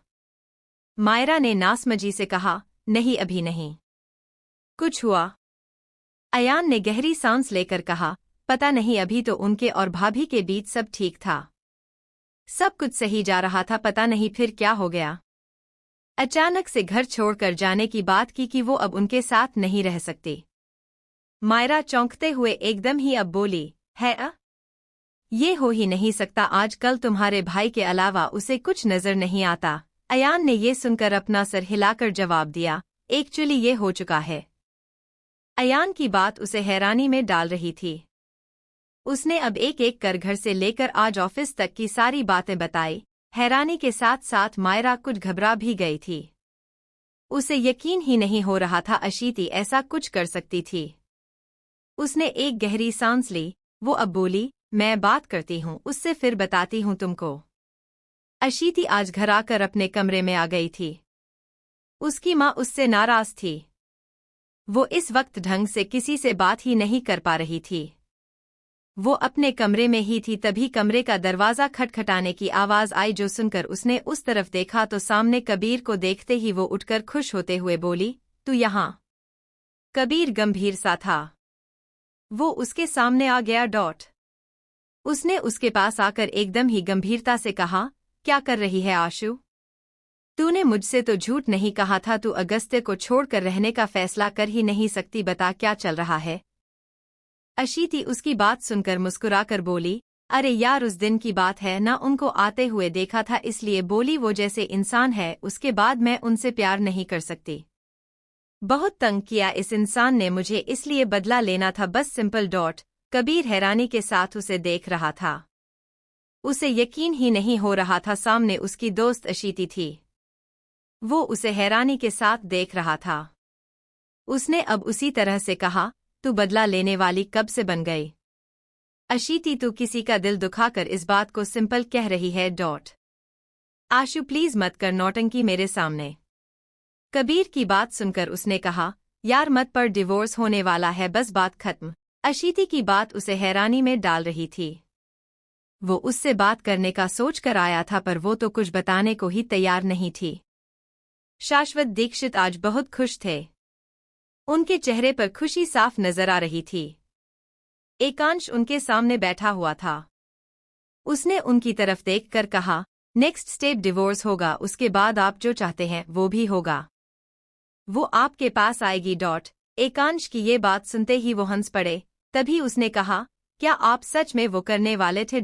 [SPEAKER 1] मायरा ने नासमझी से कहा, नहीं अभी नहीं। कुछ हुआ? अयान ने गहरी सांस लेकर कहा, पता नहीं, अभी तो उनके और भाभी के बीच सब ठीक था। सब कुछ सही जा रहा था, पता नहीं फिर क्या हो गया। अचानक से घर छोड़कर जाने की बात की कि वो अब उनके साथ नहीं रह सकती। मायरा चौंकते हुए एकदम ही अब बोली, है ये हो ही नहीं सकता, आजकल तुम्हारे भाई के अलावा उसे कुछ नजर नहीं आता। अयान ने ये सुनकर अपना सर हिलाकर जवाब दिया, एक्चुअली ये हो चुका है। अयान की बात उसे हैरानी में डाल रही थी। उसने अब एक एक कर घर से लेकर आज ऑफिस तक की सारी बातें बताई। हैरानी के साथ साथ मायरा कुछ घबरा भी गई थी। उसे यकीन ही नहीं हो रहा था अशीति ऐसा कुछ कर सकती थी। उसने एक गहरी सांस ली। वो अब बोली, मैं बात करती हूँ उससे, फिर बताती हूँ तुमको। अशीति आज घर आकर अपने कमरे में आ गई थी। उसकी माँ उससे नाराज थी। वो इस वक्त ढंग से किसी से बात ही नहीं कर पा रही थी। वो अपने कमरे में ही थी, तभी कमरे का दरवाज़ा खटखटाने की आवाज़ आई, जो सुनकर उसने उस तरफ देखा तो सामने कबीर को देखते ही वो उठकर खुश होते हुए बोली, तू यहाँ? कबीर गंभीर सा था। वो उसके सामने आ गया। उसने उसके पास आकर एकदम ही गंभीरता से कहा, क्या कर रही है आशु? तूने मुझसे तो झूठ नहीं कहा था, तू अगस्त्य को छोड़कर रहने का फैसला कर ही नहीं सकती, बता क्या चल रहा है? अशीति उसकी बात सुनकर मुस्कुराकर बोली, अरे यार, उस दिन की बात है ना, उनको आते हुए देखा था इसलिए बोली। वो जैसे इंसान है, उसके बाद मैं उनसे प्यार नहीं कर सकती। बहुत तंग किया इस इंसान ने मुझे, इसलिए बदला लेना था, बस सिंपल। कबीर हैरानी के साथ उसे देख रहा था। उसे यकीन ही नहीं हो रहा था सामने उसकी दोस्त अशीति थी। वो उसे हैरानी के साथ देख रहा था। उसने अब उसी तरह से कहा, तू बदला लेने वाली कब से बन गई? अशीति, तू किसी का दिल दुखाकर इस बात को सिंपल कह रही है। आशु प्लीज मत कर नौटंकी मेरे सामने। कबीर की बात सुनकर उसने कहा, यार मत पर, डिवोर्स होने वाला है, बस बात खत्म। अशीति की बात उसे हैरानी में डाल रही थी। वो उससे बात करने का सोच कर आया था, पर वो तो कुछ बताने को ही तैयार नहीं थी। शाश्वत दीक्षित आज बहुत खुश थे। उनके चेहरे पर खुशी साफ नजर आ रही थी। एकांश उनके सामने बैठा हुआ था। उसने उनकी तरफ देखकर कहा, नेक्स्ट स्टेप डिवोर्स होगा, उसके बाद आप जो चाहते हैं वो भी होगा। वो आपके पास आएगी। एकांश की ये बात सुनते ही वो हंस पड़े। तभी उसने कहा, क्या आप सच में वो करने वाले थे?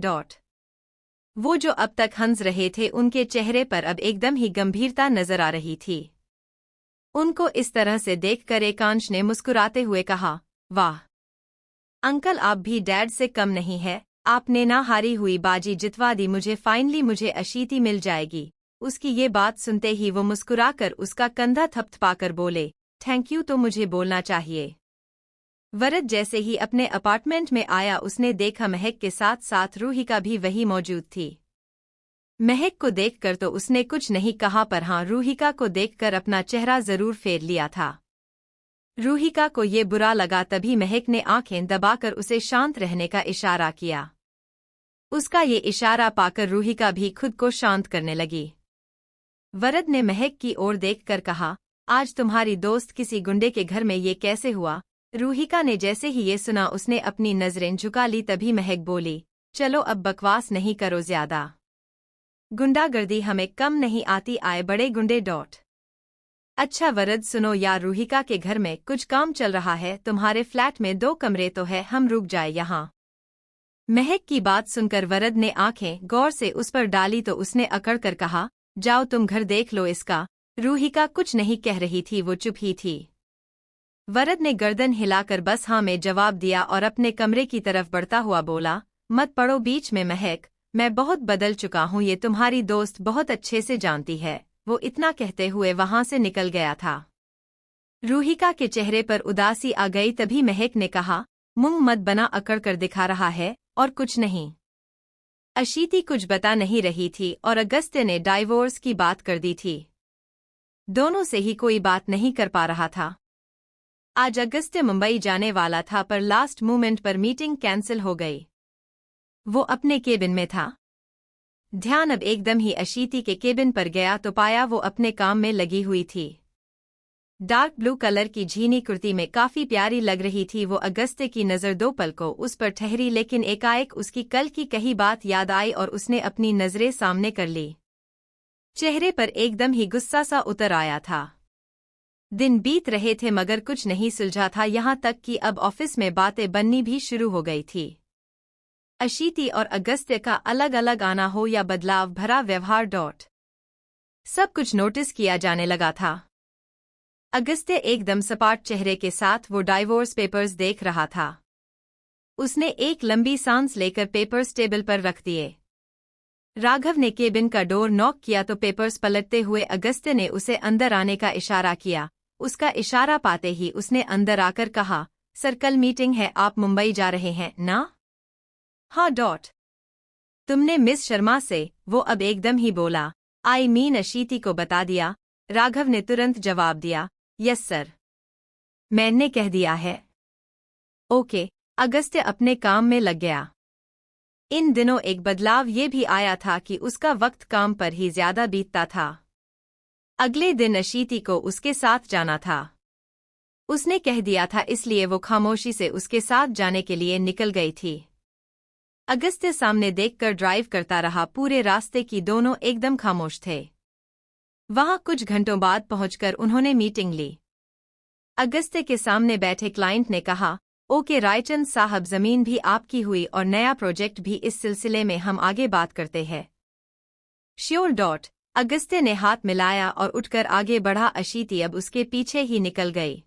[SPEAKER 1] वो जो अब तक हंस रहे थे, उनके चेहरे पर अब एकदम ही गंभीरता नजर आ रही थी। उनको इस तरह से देखकर एकांश ने मुस्कुराते हुए कहा, वाह अंकल, आप भी डैड से कम नहीं है। आपने ना हारी हुई बाजी जितवा दी मुझे, फाइनली मुझे अशीति मिल जाएगी। उसकी ये बात सुनते ही वो मुस्कुराकर उसका कंधा थपथपाकर बोले, थैंक यू, तो मुझे बोलना चाहिए। वरद जैसे ही अपने अपार्टमेंट में आया, उसने देखा महक के साथ साथ रूहिका भी वही मौजूद थी। महक को देखकर तो उसने कुछ नहीं कहा, पर हाँ, रूहिका को देखकर अपना चेहरा जरूर फेर लिया था। रूहिका को ये बुरा लगा, तभी महक ने आंखें दबाकर उसे शांत रहने का इशारा किया। उसका ये इशारा पाकर रूहिका भी खुद को शांत करने लगी। वरद ने महक की ओर देखकर कहा, आज तुम्हारी दोस्त किसी गुंडे के घर में ये कैसे हुआ? रूहिका ने जैसे ही ये सुना, उसने अपनी नजरें झुका ली। तभी महक बोली, चलो अब बकवास नहीं करो ज्यादा। गुंडागर्दी हमें कम नहीं आती, आए बड़े गुंडे। अच्छा वरद सुनो यार, रूहिका के घर में कुछ काम चल रहा है। तुम्हारे फ्लैट में 2 कमरे तो है, हम रुक जाए यहाँ। महक की बात सुनकर वरद ने आंखें गौर से उस पर डाली तो उसने अकड़ कर कहा, जाओ तुम घर देख लो इसका। रूहिका कुछ नहीं कह रही थी, वो चुप ही थी। वरद ने गर्दन हिलाकर बस हाँ में जवाब दिया और अपने कमरे की तरफ बढ़ता हुआ बोला, मत पड़ो बीच में महक, मैं बहुत बदल चुका हूँ, ये तुम्हारी दोस्त बहुत अच्छे से जानती है। वो इतना कहते हुए वहां से निकल गया था। रूहिका के चेहरे पर उदासी आ गई। तभी महक ने कहा, मुंह मत बना, अकड़ कर दिखा रहा है और कुछ नहीं। अशीति कुछ बता नहीं रही थी और अगस्त्य ने डाइवोर्स की बात कर दी थी। दोनों से ही कोई बात नहीं कर पा रहा था। आज अगस्त्य मुंबई जाने वाला था, पर लास्ट मोमेंट पर मीटिंग कैंसिल हो गई। वो अपने केबिन में था। ध्यान अब एकदम ही अशीति के केबिन पर गया तो पाया वो अपने काम में लगी हुई थी। डार्क ब्लू कलर की झीनी कुर्ती में काफी प्यारी लग रही थी वो। अगस्त्य की नज़र दो पल को उस पर ठहरी, लेकिन एकाएक उसकी कल की कही बात याद आई और उसने अपनी नजरें सामने कर ली। चेहरे पर एकदम ही गुस्सा सा उतर आया था। दिन बीत रहे थे मगर कुछ नहीं सुलझा था, यहाँ तक कि अब ऑफिस में बातें बननी भी शुरू हो गई थी। अशीति और अगस्त्य का अलग अलग आना हो या बदलाव भरा व्यवहार सब कुछ नोटिस किया जाने लगा था। अगस्त्य एकदम सपाट चेहरे के साथ वो डाइवोर्स पेपर्स देख रहा था। उसने एक लंबी सांस लेकर पेपर्स टेबल पर रख दिए। राघव ने केबिन का डोर नॉक किया तो पेपर्स पलटते हुए अगस्त्य ने उसे अंदर आने का इशारा किया। उसका इशारा पाते ही उसने अंदर आकर कहा, सर कल मीटिंग है, आप मुंबई जा रहे हैं ना? हाँ तुमने मिस शर्मा से? वो अब एकदम ही बोला। आई मीन अशीति को बता दिया? राघव ने तुरंत जवाब दिया, यस सर, मैंने कह दिया है। ओके। अगस्त्य अपने काम में लग गया। इन दिनों एक बदलाव ये भी आया था कि उसका वक्त काम पर ही ज्यादा बीतता था। अगले दिन अशीति को उसके साथ जाना था। उसने कह दिया था, इसलिए वो खामोशी से उसके साथ जाने के लिए निकल गई थी। अगस्त्य सामने देखकर ड्राइव करता रहा। पूरे रास्ते की दोनों एकदम खामोश थे। वहां कुछ घंटों बाद पहुंचकर उन्होंने मीटिंग ली। अगस्त्य के सामने बैठे क्लाइंट ने कहा, ओके रायचंद साहब, जमीन भी आपकी हुई और नया प्रोजेक्ट भी, इस सिलसिले में हम आगे बात करते हैं। श्योर। अगस्त्य ने हाथ मिलाया और उठकर आगे बढ़ा। अशीति अब उसके पीछे ही निकल गई।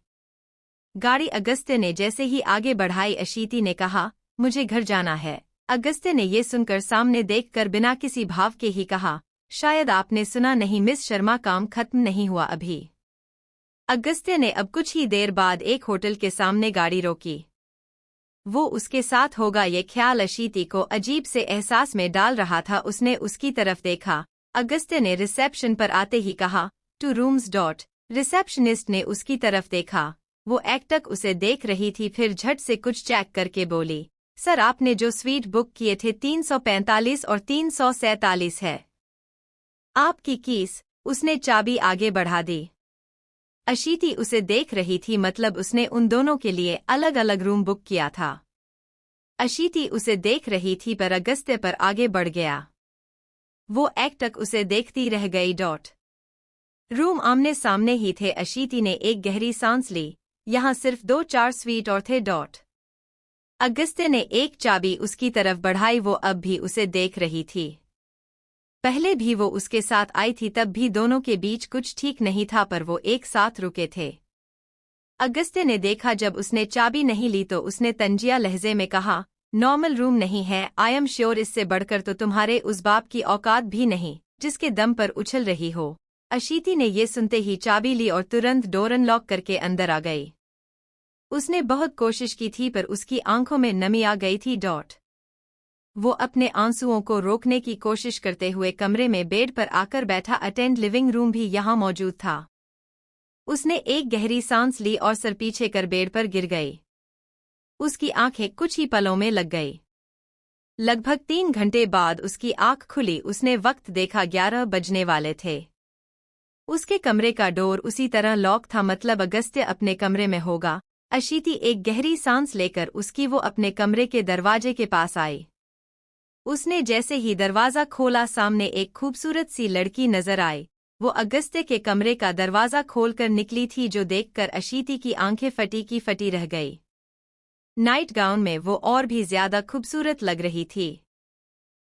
[SPEAKER 1] गाड़ी अगस्त्य ने जैसे ही आगे बढ़ाई, अशीति ने कहा, मुझे घर जाना है। अगस्त्य ने ये सुनकर सामने देखकर बिना किसी भाव के ही कहा, शायद आपने सुना नहीं मिस शर्मा, काम खत्म नहीं हुआ अभी। अगस्त्य ने अब कुछ ही देर बाद एक होटल के सामने गाड़ी रोकी। वो उसके साथ होगा ये ख्याल अशीति को अजीब से एहसास में डाल रहा था। उसने उसकी तरफ देखा। अगस्त्य ने रिसेप्शन पर आते ही कहा, 2 रूम्स। रिसेप्शनिस्ट ने उसकी तरफ देखा। वो एकटक उसे देख रही थी, फिर झट से कुछ चेक करके बोली, सर आपने जो स्वीट बुक किए थे 345 और 347 है। आपकी कीस। उसने चाबी आगे बढ़ा दी। अशीति उसे देख रही थी, मतलब उसने उन दोनों के लिए अलग अलग रूम बुक किया था। अशीति उसे देख रही थी पर अगस्त्य पर आगे बढ़ गया। वो एकटक उसे देखती रह गई। रूम आमने सामने ही थे। अशीति ने एक गहरी सांस ली। यहाँ सिर्फ 2-4 स्वीट और थे। अगस्त्य ने एक चाबी उसकी तरफ बढ़ाई। वो अब भी उसे देख रही थी। पहले भी वो उसके साथ आई थी, तब भी दोनों के बीच कुछ ठीक नहीं था, पर वो एक साथ रुके थे। अगस्त्य ने देखा जब उसने चाबी नहीं ली तो उसने तंजिया लहजे में कहा, नॉर्मल रूम नहीं है, आई एम श्योर इससे बढ़कर तो तुम्हारे उस बाप की औकात भी नहीं जिसके दम पर उछल रही हो। अशीति ने ये सुनते ही चाबी ली और तुरंत डोर अनलॉक करके अंदर आ गई। उसने बहुत कोशिश की थी पर उसकी आंखों में नमी आ गई थी। वो अपने आंसुओं को रोकने की कोशिश करते हुए कमरे में बेड पर आकर बैठा। अटेंड लिविंग रूम भी यहाँ मौजूद था। उसने एक गहरी सांस ली और सर पीछे कर बेड पर गिर गई। उसकी आंखें कुछ ही पलों में लग गई। लगभग 3 घंटे बाद उसकी आंख खुली। उसने वक्त देखा, 11 बजने वाले थे। उसके कमरे का डोर उसी तरह लॉक था, मतलब अगस्त्य अपने कमरे में होगा। अशीति एक गहरी सांस लेकर वो अपने कमरे के दरवाजे के पास आई। उसने जैसे ही दरवाजा खोला, सामने एक खूबसूरत सी लड़की नजर आई। वो अगस्त्य के कमरे का दरवाजा खोलकर निकली थी, जो देखकर अशीति की आंखें फटी की फटी रह गई। नाइट गाउन में वो और भी ज्यादा खूबसूरत लग रही थी।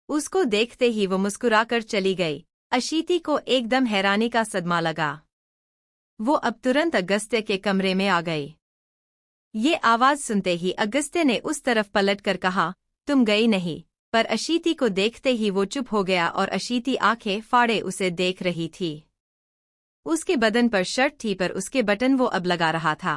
[SPEAKER 1] उसको देखते ही वो मुस्कुराकर चली गई। अशीति को एकदम हैरानी का सदमा लगा। वो अब तुरंत अगस्त्य के कमरे में आ गई। ये आवाज सुनते ही अगस्त्य ने उस तरफ पलटकर कहा, तुम गई नहीं? पर अशीति को देखते ही वो चुप हो गया और अशीति आंखें फाड़े उसे देख रही थी। उसके बदन पर शर्ट थी पर उसके बटन वो अब लगा रहा था।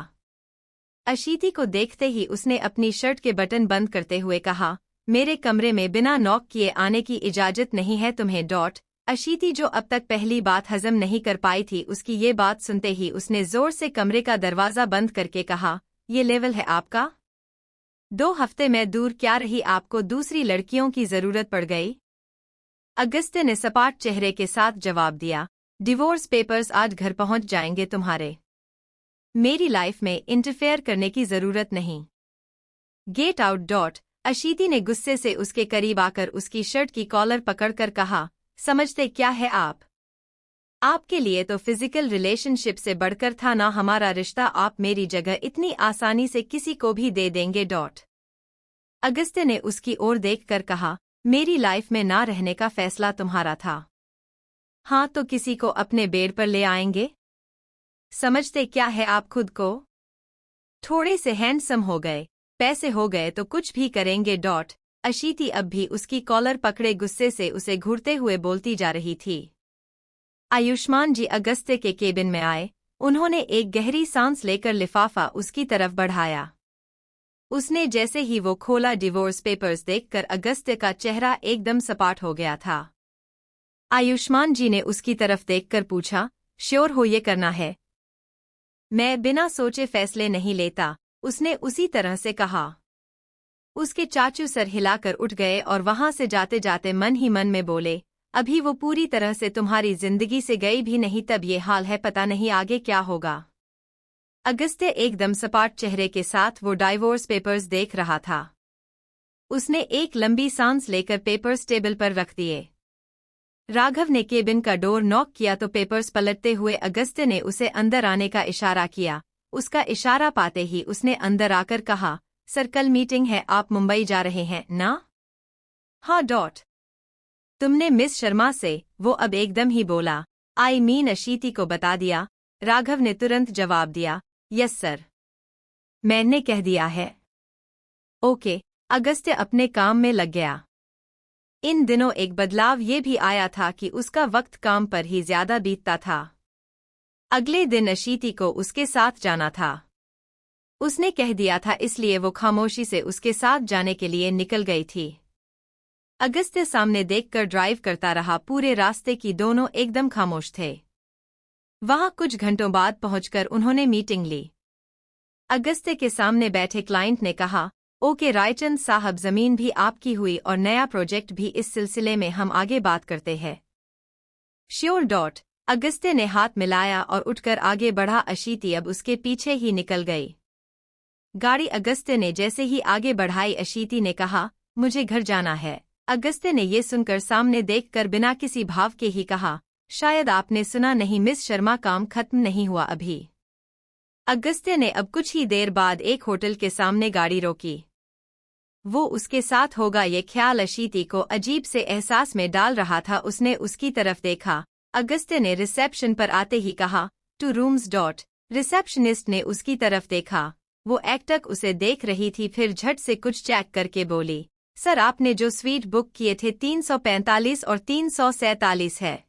[SPEAKER 1] अशीति को देखते ही उसने अपनी शर्ट के बटन बंद करते हुए कहा, मेरे कमरे में बिना नॉक किए आने की इजाजत नहीं है तुम्हें। अशीति जो अब तक पहली बात हजम नहीं कर पाई थी, उसकी ये बात सुनते ही उसने जोर से कमरे का दरवाजा बंद करके कहा, ये लेवल है आपका? 2 हफ्ते में दूर क्या रही, आपको दूसरी लड़कियों की जरूरत पड़ गई? अगस्त्य ने सपाट चेहरे के साथ जवाब दिया, डिवोर्स पेपर्स आज घर पहुंच जाएंगे तुम्हारे। मेरी लाइफ में इंटरफेयर करने की जरूरत नहीं। Get out. अशीति ने गुस्से से उसके करीब आकर उसकी शर्ट की कॉलर पकड़कर कहा, समझते क्या है आप? आपके लिए तो फिजिकल रिलेशनशिप से बढ़कर था ना हमारा रिश्ता, आप मेरी जगह इतनी आसानी से किसी को भी दे देंगे। अगस्त्य ने उसकी ओर देखकर कहा, मेरी लाइफ में ना रहने का फैसला तुम्हारा था। हाँ तो किसी को अपने बेड पर ले आएंगे? समझते क्या है आप खुद को? थोड़े से हैंडसम हो गए, पैसे हो गए तो कुछ भी करेंगे। अशीति अब भी उसकी कॉलर पकड़े गुस्से से उसे घूरते हुए बोलती जा रही थी। आयुष्मान जी अगस्त्य के केबिन में आए। उन्होंने एक गहरी सांस लेकर लिफाफा उसकी तरफ बढ़ाया। उसने जैसे ही वो खोला, डिवोर्स पेपर्स देखकर अगस्त्य का चेहरा एकदम सपाट हो गया था। आयुष्मान जी ने उसकी तरफ देखकर पूछा, श्योर हो ये करना है? मैं बिना सोचे फैसले नहीं लेता, उसने उसी तरह से कहा। उसके चाचू सर हिलाकर उठ गए और वहां से जाते जाते मन ही मन में बोले, अभी वो पूरी तरह से तुम्हारी जिंदगी से गई भी नहीं तब ये हाल है, पता नहीं आगे क्या होगा। अगस्त्य एकदम सपाट चेहरे के साथ वो डाइवोर्स पेपर्स देख रहा था। उसने एक लंबी सांस लेकर पेपर्स टेबल पर रख दिए। राघव ने केबिन का डोर नॉक किया तो पेपर्स पलटते हुए अगस्त्य ने उसे अंदर आने का इशारा किया। उसका इशारा पाते ही उसने अंदर आकर कहा, सर कल मीटिंग है, आप मुंबई जा रहे हैं ना? हाँ। तुमने मिस शर्मा से? वो अब एकदम ही बोला, आई मीन अशीति को बता दिया? राघव ने तुरंत जवाब दिया, यस सर, मैंने कह दिया है। ओके। अगस्त्य अपने काम में लग गया। इन दिनों एक बदलाव ये भी आया था कि उसका वक्त काम पर ही ज्यादा बीतता था। अगले दिन अशीति को उसके साथ जाना था। उसने कह दिया था, इसलिए वो खामोशी से उसके साथ जाने के लिए निकल गई थी। अगस्त्य सामने देखकर ड्राइव करता रहा। पूरे रास्ते की दोनों एकदम खामोश थे। वहां कुछ घंटों बाद पहुंचकर उन्होंने मीटिंग ली। अगस्त्य के सामने बैठे क्लाइंट ने कहा, ओके रायचंद साहब, जमीन भी आपकी हुई और नया प्रोजेक्ट भी, इस सिलसिले में हम आगे बात करते हैं। श्योर। अगस्त्य ने हाथ मिलाया और उठकर आगे बढ़ा। अशीति अब उसके पीछे ही निकल गई। गाड़ी अगस्त्य ने जैसे ही आगे बढ़ाई, अशीति ने कहा, मुझे घर जाना है। अगस्त्य ने ये सुनकर सामने देखकर बिना किसी भाव के ही कहा, शायद आपने सुना नहीं मिस शर्मा, काम खत्म नहीं हुआ अभी। अगस्त्य ने अब कुछ ही देर बाद एक होटल के सामने गाड़ी रोकी। वो उसके साथ होगा ये ख्याल अशीति को अजीब से एहसास में डाल रहा था। उसने उसकी तरफ देखा। अगस्त्य ने रिसेप्शन पर आते ही कहा, 2 रूम्स। रिसेप्शनिस्ट ने उसकी तरफ देखा। वो एकटक उसे देख रही थी, फिर झट से कुछ चेक करके बोली, सर आपने जो स्वीट बुक किए थे 345 और 347 है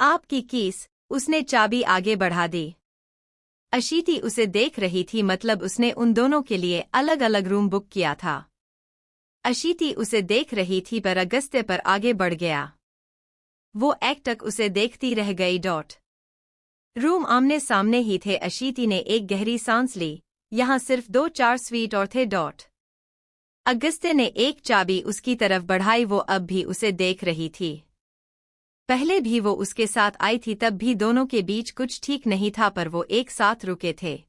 [SPEAKER 1] आपकी कीस। उसने चाबी आगे बढ़ा दी। अशीति उसे देख रही थी, मतलब उसने उन दोनों के लिए अलग अलग रूम बुक किया था। अशीति उसे देख रही थी पर अगस्त्य पर आगे बढ़ गया। वो एकटक उसे देखती रह गई। रूम आमने सामने ही थे। अशीति ने एक गहरी सांस ली। यहाँ सिर्फ 2-4 स्वीट और थे। अगस्त्य ने एक चाबी उसकी तरफ बढ़ाई। वो अब भी उसे देख रही थी। पहले भी वो उसके साथ आई थी, तब भी दोनों के बीच कुछ ठीक नहीं था, पर वो एक साथ रुके थे।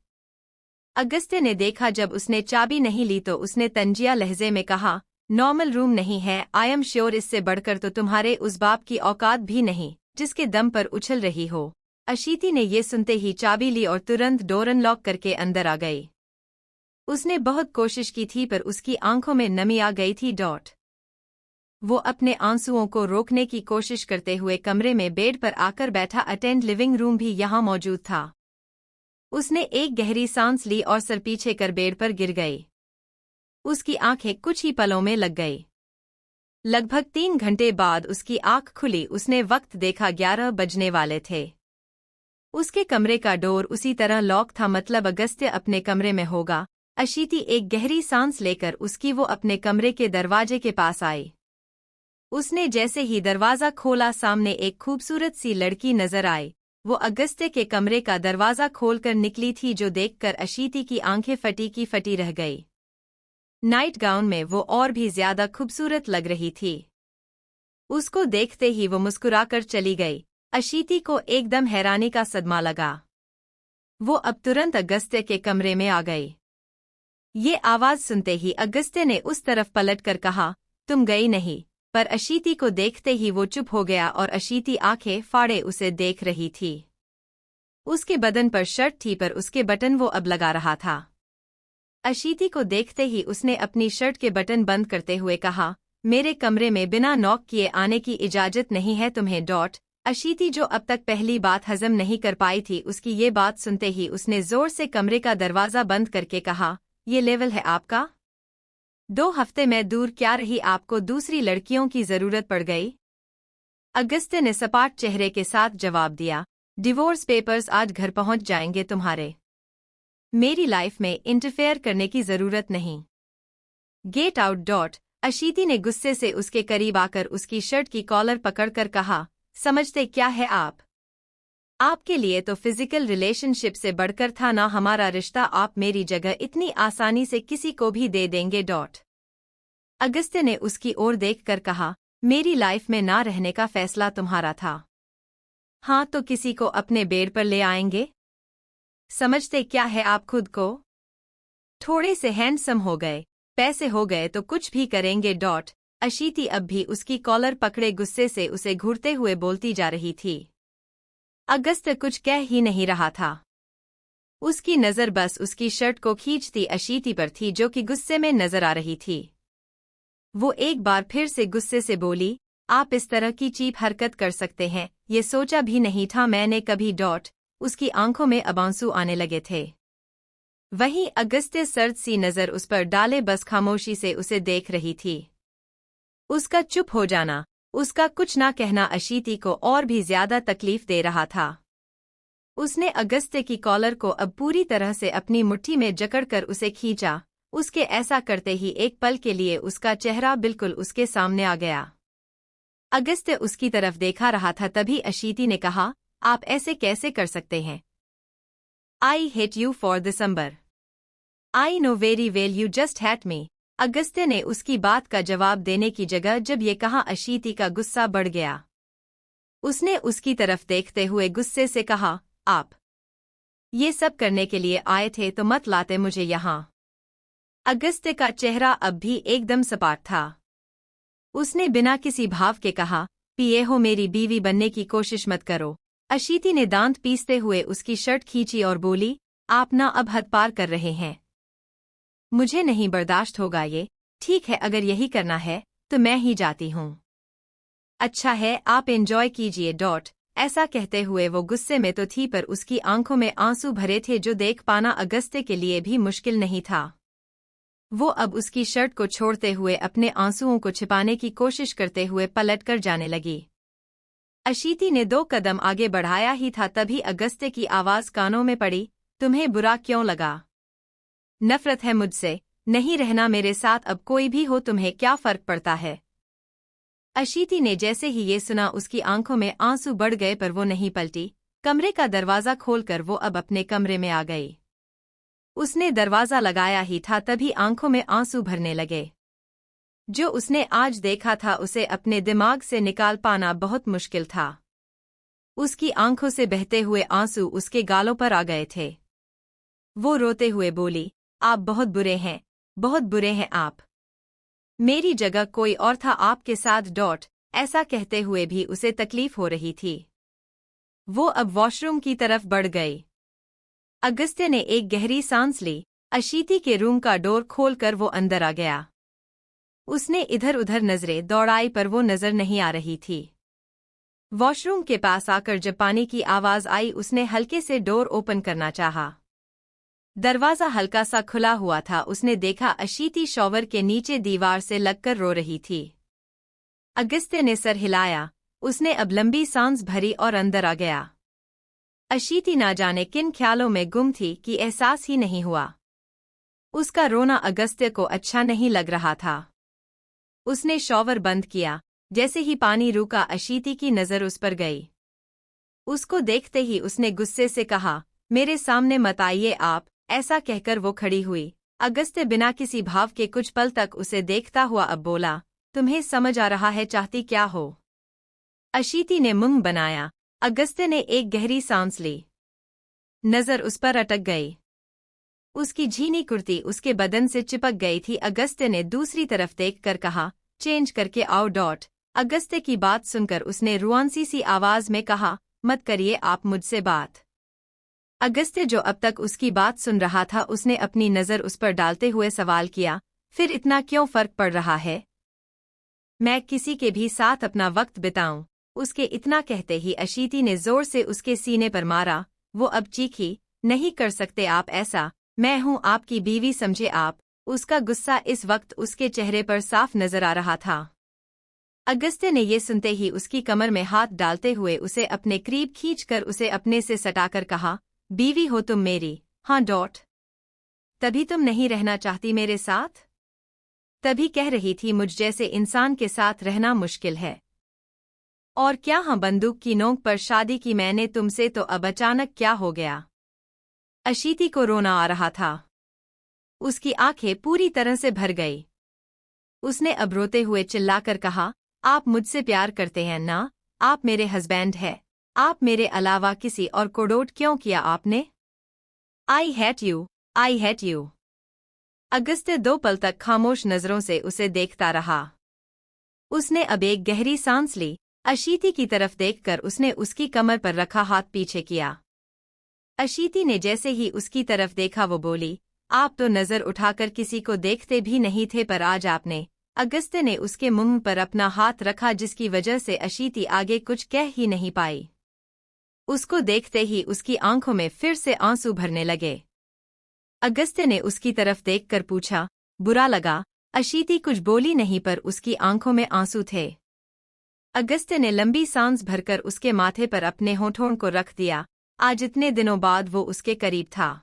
[SPEAKER 1] अगस्त्य ने देखा जब उसने चाबी नहीं ली तो उसने तंजिया लहजे में कहा, नॉर्मल रूम नहीं है, आई एम श्योर इससे बढ़कर तो तुम्हारे उस बाप की औकात भी नहीं जिसके दम पर उछल रही हो। अशीति ने ये सुनते ही चाबी ली और तुरंत डोर अनलॉक करके अंदर आ गई। उसने बहुत कोशिश की थी पर उसकी आंखों में नमी आ गई थी। वो अपने आंसुओं को रोकने की कोशिश करते हुए कमरे में बेड पर आकर बैठा। अटेंड लिविंग रूम भी यहाँ मौजूद था। उसने एक गहरी सांस ली और सर पीछे कर बेड पर गिर गई। उसकी आंखें कुछ ही पलों में लग गई। लगभग 3 घंटे बाद उसकी आंख खुली। उसने वक्त देखा, 11 बजने वाले थे। उसके कमरे का डोर उसी तरह लॉक था, मतलब अगस्त्य अपने कमरे में होगा। अशीति एक गहरी सांस लेकर वो अपने कमरे के दरवाजे के पास आई। उसने जैसे ही दरवाजा खोला, सामने एक खूबसूरत सी लड़की नजर आई। वो अगस्त्य के कमरे का दरवाजा खोलकर निकली थी, जो देखकर अशीति की आंखें फटी की फटी रह गई। नाइट गाउन में वो और भी ज्यादा खूबसूरत लग रही थी। उसको देखते ही वो मुस्कुराकर चली गई। अशीति को एकदम हैरानी का सदमा लगा। वो अब तुरंत अगस्त्य के कमरे में आ गई। ये आवाज सुनते ही अगस्त्य ने उस तरफ पलटकर कहा, तुम गई नहीं। पर अशीति को देखते ही वो चुप हो गया और अशीति आंखें फाड़े उसे देख रही थी। उसके बदन पर शर्ट थी पर उसके बटन वो अब लगा रहा था। अशीति को देखते ही उसने अपनी शर्ट के बटन बंद करते हुए कहा, मेरे कमरे में बिना नॉक किए आने की इजाजत नहीं है तुम्हें। अशीति जो अब तक पहली बात हजम नहीं कर पाई थी, उसकी ये बात सुनते ही उसने जोर से कमरे का दरवाजा बंद करके कहा, ये लेवल है आपका? 2 हफ्ते में दूर क्या रही, आपको दूसरी लड़कियों की जरूरत पड़ गई? अगस्त्य ने सपाट चेहरे के साथ जवाब दिया, डिवोर्स पेपर्स आज घर पहुंच जाएंगे तुम्हारे। मेरी लाइफ में इंटरफेयर करने की जरूरत नहीं। Get out. अशीति ने गुस्से से उसके करीब आकर उसकी शर्ट की कॉलर पकड़कर कहा, समझते क्या है आप? आपके लिए तो फिजिकल रिलेशनशिप से बढ़कर था ना हमारा रिश्ता। आप मेरी जगह इतनी आसानी से किसी को भी दे देंगे। अगस्त्य ने उसकी ओर देखकर कहा, मेरी लाइफ में ना रहने का फैसला तुम्हारा था। हाँ तो किसी को अपने बेड पर ले आएंगे? समझते क्या है आप खुद को? थोड़े से हैंडसम हो गए, पैसे हो गए तो कुछ भी करेंगे। अशीति अब भी उसकी कॉलर पकड़े गुस्से से उसे घूरते हुए बोलती जा रही थी। अगस्त्य कुछ कह ही नहीं रहा था। उसकी नज़र बस उसकी शर्ट को खींचती अशीति पर थी जो कि गुस्से में नजर आ रही थी। वो एक बार फिर से गुस्से से बोली, आप इस तरह की चीप हरकत कर सकते हैं, ये सोचा भी नहीं था मैंने कभी। उसकी आंखों में अब आंसू आने लगे थे। वहीं अगस्त्य सर्द सी नज़र उस पर डाले बस खामोशी से उसे देख रही थी। उसका चुप हो जाना, उसका कुछ ना कहना अशीति को और भी ज्यादा तकलीफ दे रहा था। उसने अगस्त्य की कॉलर को अब पूरी तरह से अपनी मुट्ठी में जकड़कर उसे खींचा। उसके ऐसा करते ही एक पल के लिए उसका चेहरा बिल्कुल उसके सामने आ गया। अगस्त्य उसकी तरफ देखा रहा था, तभी अशीति ने कहा, आप ऐसे कैसे कर सकते हैं? I hate you for December. I know very well you just hate me. Agastya ने उसकी बात का जवाब देने की जगह जब ये कहा, अशीति का गुस्सा बढ़ गया। उसने उसकी तरफ देखते हुए गुस्से से कहा, आप ये सब करने के लिए आए थे तो मत लाते मुझे यहाँ। अगस्त्य का चेहरा अब भी एकदम सपाट था। उसने बिना किसी भाव के कहा, पिए हो, मेरी बीवी बनने की कोशिश मत करो। अशीति ने दांत पीसते हुए उसकी शर्ट खींची और बोली, आप ना अब हद पार कर रहे हैं। मुझे नहीं बर्दाश्त होगा ये। ठीक है, अगर यही करना है तो मैं ही जाती हूँ। अच्छा है, आप एंजॉय कीजिए। ऐसा कहते हुए वो गुस्से में तो थी पर उसकी आंखों में आंसू भरे थे जो देख पाना अगस्त्य के लिए भी मुश्किल नहीं था। वो अब उसकी शर्ट को छोड़ते हुए अपने आंसुओं को छिपाने की कोशिश करते हुए पलटकर जाने लगी। अशीति ने 2 कदम आगे बढ़ाया ही था तभी अगस्त्य की आवाज कानों में पड़ी, तुम्हें बुरा क्यों लगा? नफरत है मुझसे? नहीं रहना मेरे साथ, अब कोई भी हो, तुम्हें क्या फर्क पड़ता है? अशीति ने जैसे ही ये सुना उसकी आंखों में आंसू बढ़ गए पर वो नहीं पलटी। कमरे का दरवाजा खोलकर वो अब अपने कमरे में आ गई। उसने दरवाजा लगाया ही था तभी आंखों में आंसू भरने लगे। जो उसने आज देखा था उसे अपने दिमाग से निकाल पाना बहुत मुश्किल था। उसकी आंखों से बहते हुए आंसू उसके गालों पर आ गए थे। वो रोते हुए बोली, आप बहुत बुरे हैं, बहुत बुरे हैं आप। मेरी जगह कोई और था आपके साथ। ऐसा कहते हुए भी उसे तकलीफ हो रही थी। वो अब वॉशरूम की तरफ बढ़ गई। अगस्त्य ने एक गहरी सांस ली। अशीति के रूम का डोर खोलकर वो अंदर आ गया। उसने इधर उधर नजरें दौड़ाई पर वो नजर नहीं आ रही थी। वॉशरूम के पास आकर जब पानी की आवाज आई उसने हल्के से डोर ओपन करना चाहा। दरवाजा हल्का सा खुला हुआ था। उसने देखा अशीति शॉवर के नीचे दीवार से लगकर रो रही थी। अगस्त्य ने सर हिलाया। उसने अब लंबी सांस भरी और अंदर आ गया। अशीति ना जाने किन ख्यालों में गुम थी कि एहसास ही नहीं हुआ। उसका रोना अगस्त्य को अच्छा नहीं लग रहा था। उसने शॉवर बंद किया। जैसे ही पानी रुका अशीति की नज़र उस पर गई। उसको देखते ही उसने गुस्से से कहा, मेरे सामने मत आइए आप। ऐसा कहकर वो खड़ी हुई। अगस्त्य बिना किसी भाव के कुछ पल तक उसे देखता हुआ अब बोला, तुम्हें समझ आ रहा है चाहती क्या हो? अशीति ने मुंह बनाया। अगस्त्य ने एक गहरी सांस ली। नजर उस पर अटक गई। उसकी झीनी कुर्ती उसके बदन से चिपक गई थी। अगस्त्य ने दूसरी तरफ देखकर कहा, चेंज करके आओ। अगस्त्य की बात सुनकर उसने रुआंसी सी आवाज में कहा, मत करिए आप मुझसे बात। अगस्त्य जो अब तक उसकी बात सुन रहा था, उसने अपनी नजर उस पर डालते हुए सवाल किया, फिर इतना क्यों फर्क पड़ रहा है? मैं किसी के भी साथ अपना वक्त बिताऊं? उसके इतना कहते ही अशीति ने जोर से उसके सीने पर मारा। वो अब चीखी, नहीं कर सकते आप ऐसा, मैं हूं आपकी बीवी समझे आप। उसका गुस्सा इस वक्त उसके चेहरे पर साफ नजर आ रहा था। अगस्त्य ने ये सुनते ही उसकी कमर में हाथ डालते हुए उसे अपने करीब खींचकर उसे अपने से सटाकर कहा, बीवी हो तुम मेरी? हाँ। तभी तुम नहीं रहना चाहती मेरे साथ? तभी कह रही थी मुझ जैसे इंसान के साथ रहना मुश्किल है। और क्या हाँ, बंदूक की नोक पर शादी की मैंने तुमसे, तो अब अचानक क्या हो गया? अशीति को रोना आ रहा था। उसकी आंखें पूरी तरह से भर गई। उसने अब रोते हुए चिल्लाकर कहा, आप मुझसे प्यार करते हैं ना? आप मेरे हस्बैंड हैं। आप मेरे अलावा किसी और को डोट क्यों किया आपने? आई hate you, I hate you. Agastya 2 पल तक खामोश नजरों से उसे देखता रहा। उसने अब एक गहरी सांस ली। अशीति की तरफ देखकर उसने उसकी कमर पर रखा हाथ पीछे किया। अशीति ने जैसे ही उसकी तरफ देखा वो बोली, आप तो नजर उठाकर किसी को देखते भी नहीं थे, पर आज आपने। अगस्त्य ने उसके मुंह पर अपना हाथ रखा, जिसकी वजह से अशीति आगे कुछ कह ही नहीं पाई। उसको देखते ही उसकी आंखों में फिर से आंसू भरने लगे। अगस्त्य ने उसकी तरफ देखकर पूछा, बुरा लगा? अशीति कुछ बोली नहीं, पर उसकी आंखों में आंसू थे। अगस्त्य ने लंबी सांस भरकर उसके माथे पर अपने होठों को रख दिया। आज इतने दिनों बाद वो उसके करीब था।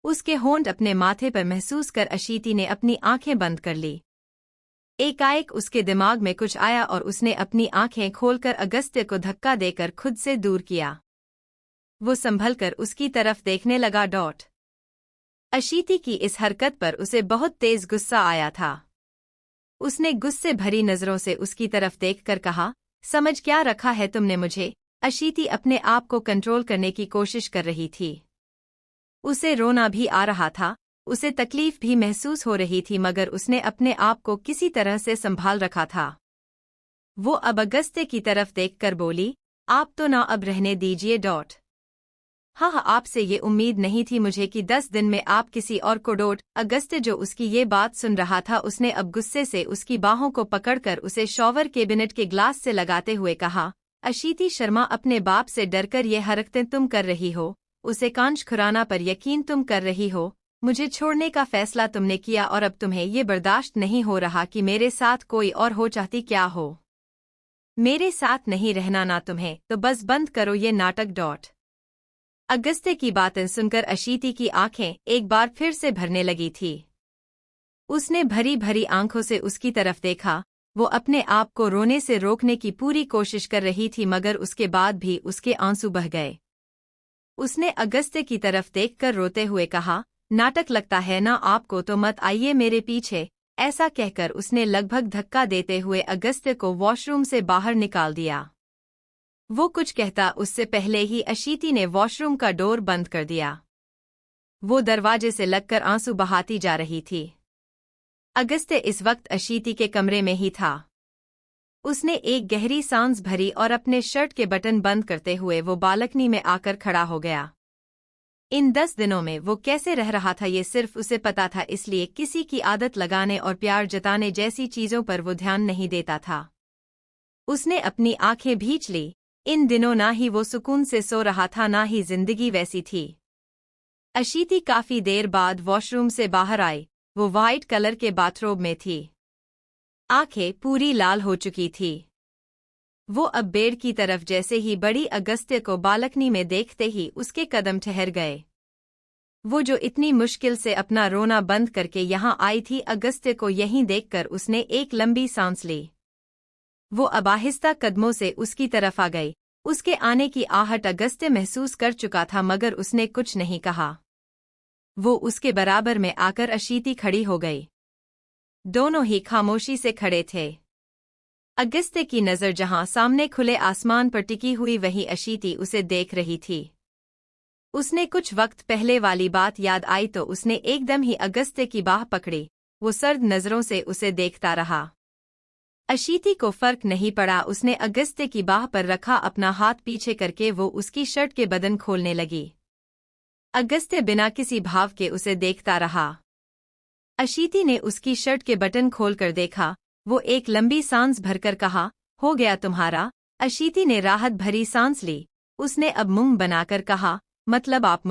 [SPEAKER 1] उसके होंठ अपने माथे पर महसूस कर अशीति ने अपनी आंखें बंद कर ली। एकाएक उसके दिमाग में कुछ आया और उसने अपनी आंखें खोलकर अगस्त्य को धक्का देकर खुद से दूर किया। वो संभलकर उसकी तरफ देखने लगा। अशीति की इस हरकत पर उसे बहुत तेज गुस्सा आया था। उसने गुस्से भरी नजरों से उसकी तरफ देखकर कहा, समझ क्या रखा है तुमने मुझे? अशीति अपने आप को कंट्रोल करने की कोशिश कर रही थी। उसे रोना भी आ रहा था, उसे तकलीफ भी महसूस हो रही थी, मगर उसने अपने आप को किसी तरह से संभाल रखा था। वो अब अगस्त्य की तरफ देखकर बोली, आप तो ना अब रहने दीजिए। हाँ, आपसे ये उम्मीद नहीं थी मुझे कि 10 दिन में आप किसी और को डोट। अगस्त्य जो उसकी ये बात सुन रहा था, उसने अब गुस्से से उसकी बाहों को पकड़कर उसे शॉवर कैबिनेट के ग्लास से लगाते हुए कहा, अशीति शर्मा, अपने बाप से डरकर ये हरकतें तुम कर रही हो, उसे कांच खुराना पर यकीन तुम कर रही हो, मुझे छोड़ने का फैसला तुमने किया और अब तुम्हें ये बर्दाश्त नहीं हो रहा कि मेरे साथ कोई और हो। चाहती क्या हो? मेरे साथ नहीं रहना ना तुम्हें? तो बस बंद करो ये नाटक। अगस्त्य की बातें सुनकर अशीति की आंखें एक बार फिर से भरने लगी थी। उसने भरी भरी आंखों से उसकी तरफ देखा। वो अपने आप को रोने से रोकने की पूरी कोशिश कर रही थी, मगर उसके बाद भी उसके आंसू बह गए। उसने अगस्त्य की तरफ देखकर रोते हुए कहा, नाटक लगता है ना आपको, तो मत आइए मेरे पीछे। ऐसा कहकर उसने लगभग धक्का देते हुए अगस्त्य को वॉशरूम से बाहर निकाल दिया। वो कुछ कहता उससे पहले ही अशीति ने वॉशरूम का डोर बंद कर दिया। वो दरवाजे से लगकर आंसू बहाती जा रही थी। अगस्त्य इस वक्त अशीति के कमरे में ही था। उसने एक गहरी सांस भरी और अपने शर्ट के बटन बंद करते हुए वो बालकनी में आकर खड़ा हो गया। इन 10 दिनों में वो कैसे रह रहा था ये सिर्फ उसे पता था, इसलिए किसी की आदत लगाने और प्यार जताने जैसी चीजों पर वो ध्यान नहीं देता था। उसने अपनी आंखें भींच ली। इन दिनों ना ही वो सुकून से सो रहा था, ना ही जिंदगी वैसी थी। अशीति काफी देर बाद वॉशरूम से बाहर आई। वो वाइट कलर के बाथरोब में थी। आंखें पूरी लाल हो चुकी थी। वो अब बेड की तरफ जैसे ही बढ़ी, अगस्त्य को बालकनी में देखते ही उसके कदम ठहर गए। वो जो इतनी मुश्किल से अपना रोना बंद करके यहाँ आई थी, अगस्त्य को यहीं देखकर उसने एक लंबी सांस ली। वो अब आहिस्ता कदमों से उसकी तरफ आ गई। उसके आने की आहट अगस्त्य महसूस कर चुका था, मगर उसने कुछ नहीं कहा। वो उसके बराबर में आकर अशीति खड़ी हो गई। दोनों ही खामोशी से खड़े थे। अगस्त्य की नज़र जहां सामने खुले आसमान पर टिकी हुई वहीं अशीति उसे देख रही थी। उसने कुछ वक्त पहले वाली बात याद आई तो उसने एकदम ही अगस्त्य की बाह पकड़ी। वो सर्द नज़रों से उसे देखता रहा। अशीति को फर्क नहीं पड़ा। उसने अगस्त्य की बाह पर रखा अपना हाथ पीछे करके वो उसकी शर्ट के बटन खोलने लगी। अगस्त्य बिना किसी भाव के उसे देखता रहा। अशीति ने उसकी शर्ट के बटन खोलकर देखा। वो एक लंबी सांस भरकर कहा, हो गया तुम्हारा। अशीति ने राहत भरी सांस ली। उसने अब मुंह बनाकर कहा, मतलब आप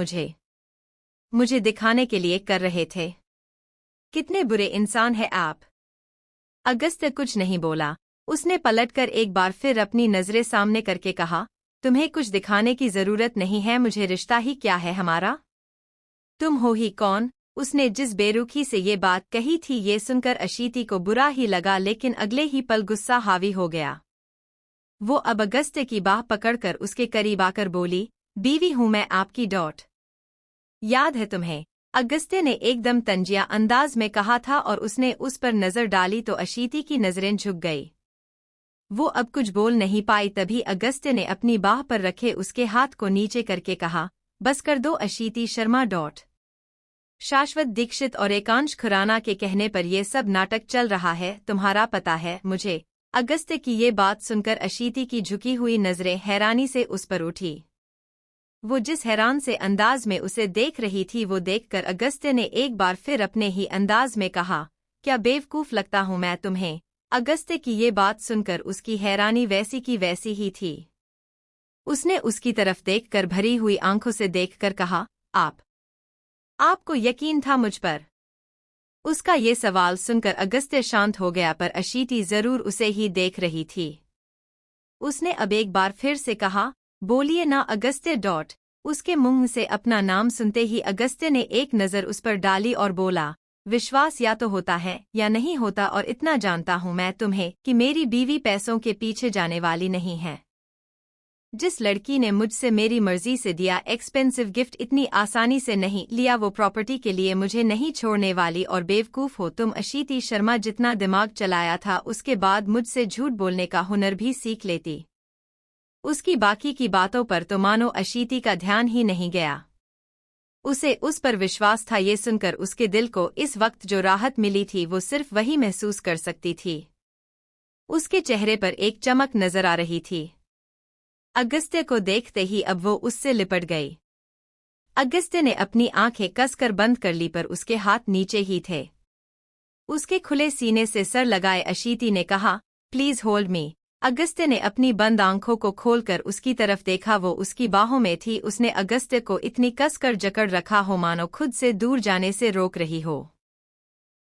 [SPEAKER 1] मुझे दिखाने के लिए कर रहे थे? कितने बुरे इंसान हैं आप। अगस्त्य कुछ नहीं बोला। उसने पलटकर एक बार फिर अपनी नजरें सामने करके कहा, तुम्हें कुछ दिखाने की जरूरत नहीं है। मुझे रिश्ता ही क्या है हमारा? तुम हो ही कौन? उसने जिस बेरुखी से ये बात कही थी ये सुनकर अशीति को बुरा ही लगा, लेकिन अगले ही पल गुस्सा हावी हो गया। वो अब अगस्त्य की बाह पकड़कर उसके करीब आकर बोली, बीवी हूं मैं आपकी। याद है तुम्हें? अगस्त्य ने एकदम तंजिया अंदाज में कहा था और उसने उस पर नजर डाली तो अशीति की नजरें झुक गई। वो अब कुछ बोल नहीं पाई। तभी अगस्त्य ने अपनी बाह पर रखे उसके हाथ को नीचे करके कहा, बस कर दो अशीति शर्मा। शाश्वत दीक्षित और एकांश खुराना के कहने पर यह सब नाटक चल रहा है, तुम्हारा पता है मुझे। अगस्त्य की ये बात सुनकर अशीति की झुकी हुई नजरें हैरानी से उस पर उठी। वो जिस हैरान से अंदाज में उसे देख रही थी वो देखकर अगस्त्य ने एक बार फिर अपने ही अंदाज में कहा, क्या बेवकूफ लगता हूं मैं तुम्हें? अगस्त्य की ये बात सुनकर उसकी हैरानी वैसी की वैसी ही थी। उसने उसकी तरफ देखकर भरी हुई आंखों से देखकर कहा, आपको यकीन था मुझ पर? उसका ये सवाल सुनकर अगस्त्य शांत हो गया, पर अशीति जरूर उसे ही देख रही थी। उसने अब एक बार फिर से कहा, बोलिए ना अगस्त्य। उसके मुंह से अपना नाम सुनते ही अगस्त्य ने एक नज़र उस पर डाली और बोला, विश्वास या तो होता है या नहीं होता, और इतना जानता हूं मैं तुम्हें कि मेरी बीवी पैसों के पीछे जाने वाली नहीं है। जिस लड़की ने मुझसे मेरी मर्जी से दिया एक्सपेंसिव गिफ्ट इतनी आसानी से नहीं लिया, वो प्रॉपर्टी के लिए मुझे नहीं छोड़ने वाली। और बेवकूफ हो तुम अशीति शर्मा, जितना दिमाग चलाया था उसके बाद मुझसे झूठ बोलने का हुनर भी सीख लेती। उसकी बाकी की बातों पर तो मानो अशीति का ध्यान ही नहीं गया। उसे उस पर विश्वास था। ये सुनकर उसके दिल को इस वक्त जो राहत मिली थी वो सिर्फ वही महसूस कर सकती थी। उसके चेहरे पर एक चमक नजर आ रही थी। अगस्त्य को देखते ही अब वो उससे लिपट गई। अगस्त्य ने अपनी आंखें कसकर बंद कर ली, पर उसके हाथ नीचे ही थे। उसके खुले सीने से सर लगाए अशीति ने कहा, प्लीज होल्ड मी। अगस्त्य ने अपनी बंद आंखों को खोलकर उसकी तरफ देखा। वो उसकी बाहों में थी। उसने अगस्त्य को इतनी कसकर जकड़ रखा हो मानो खुद से दूर जाने से रोक रही हो।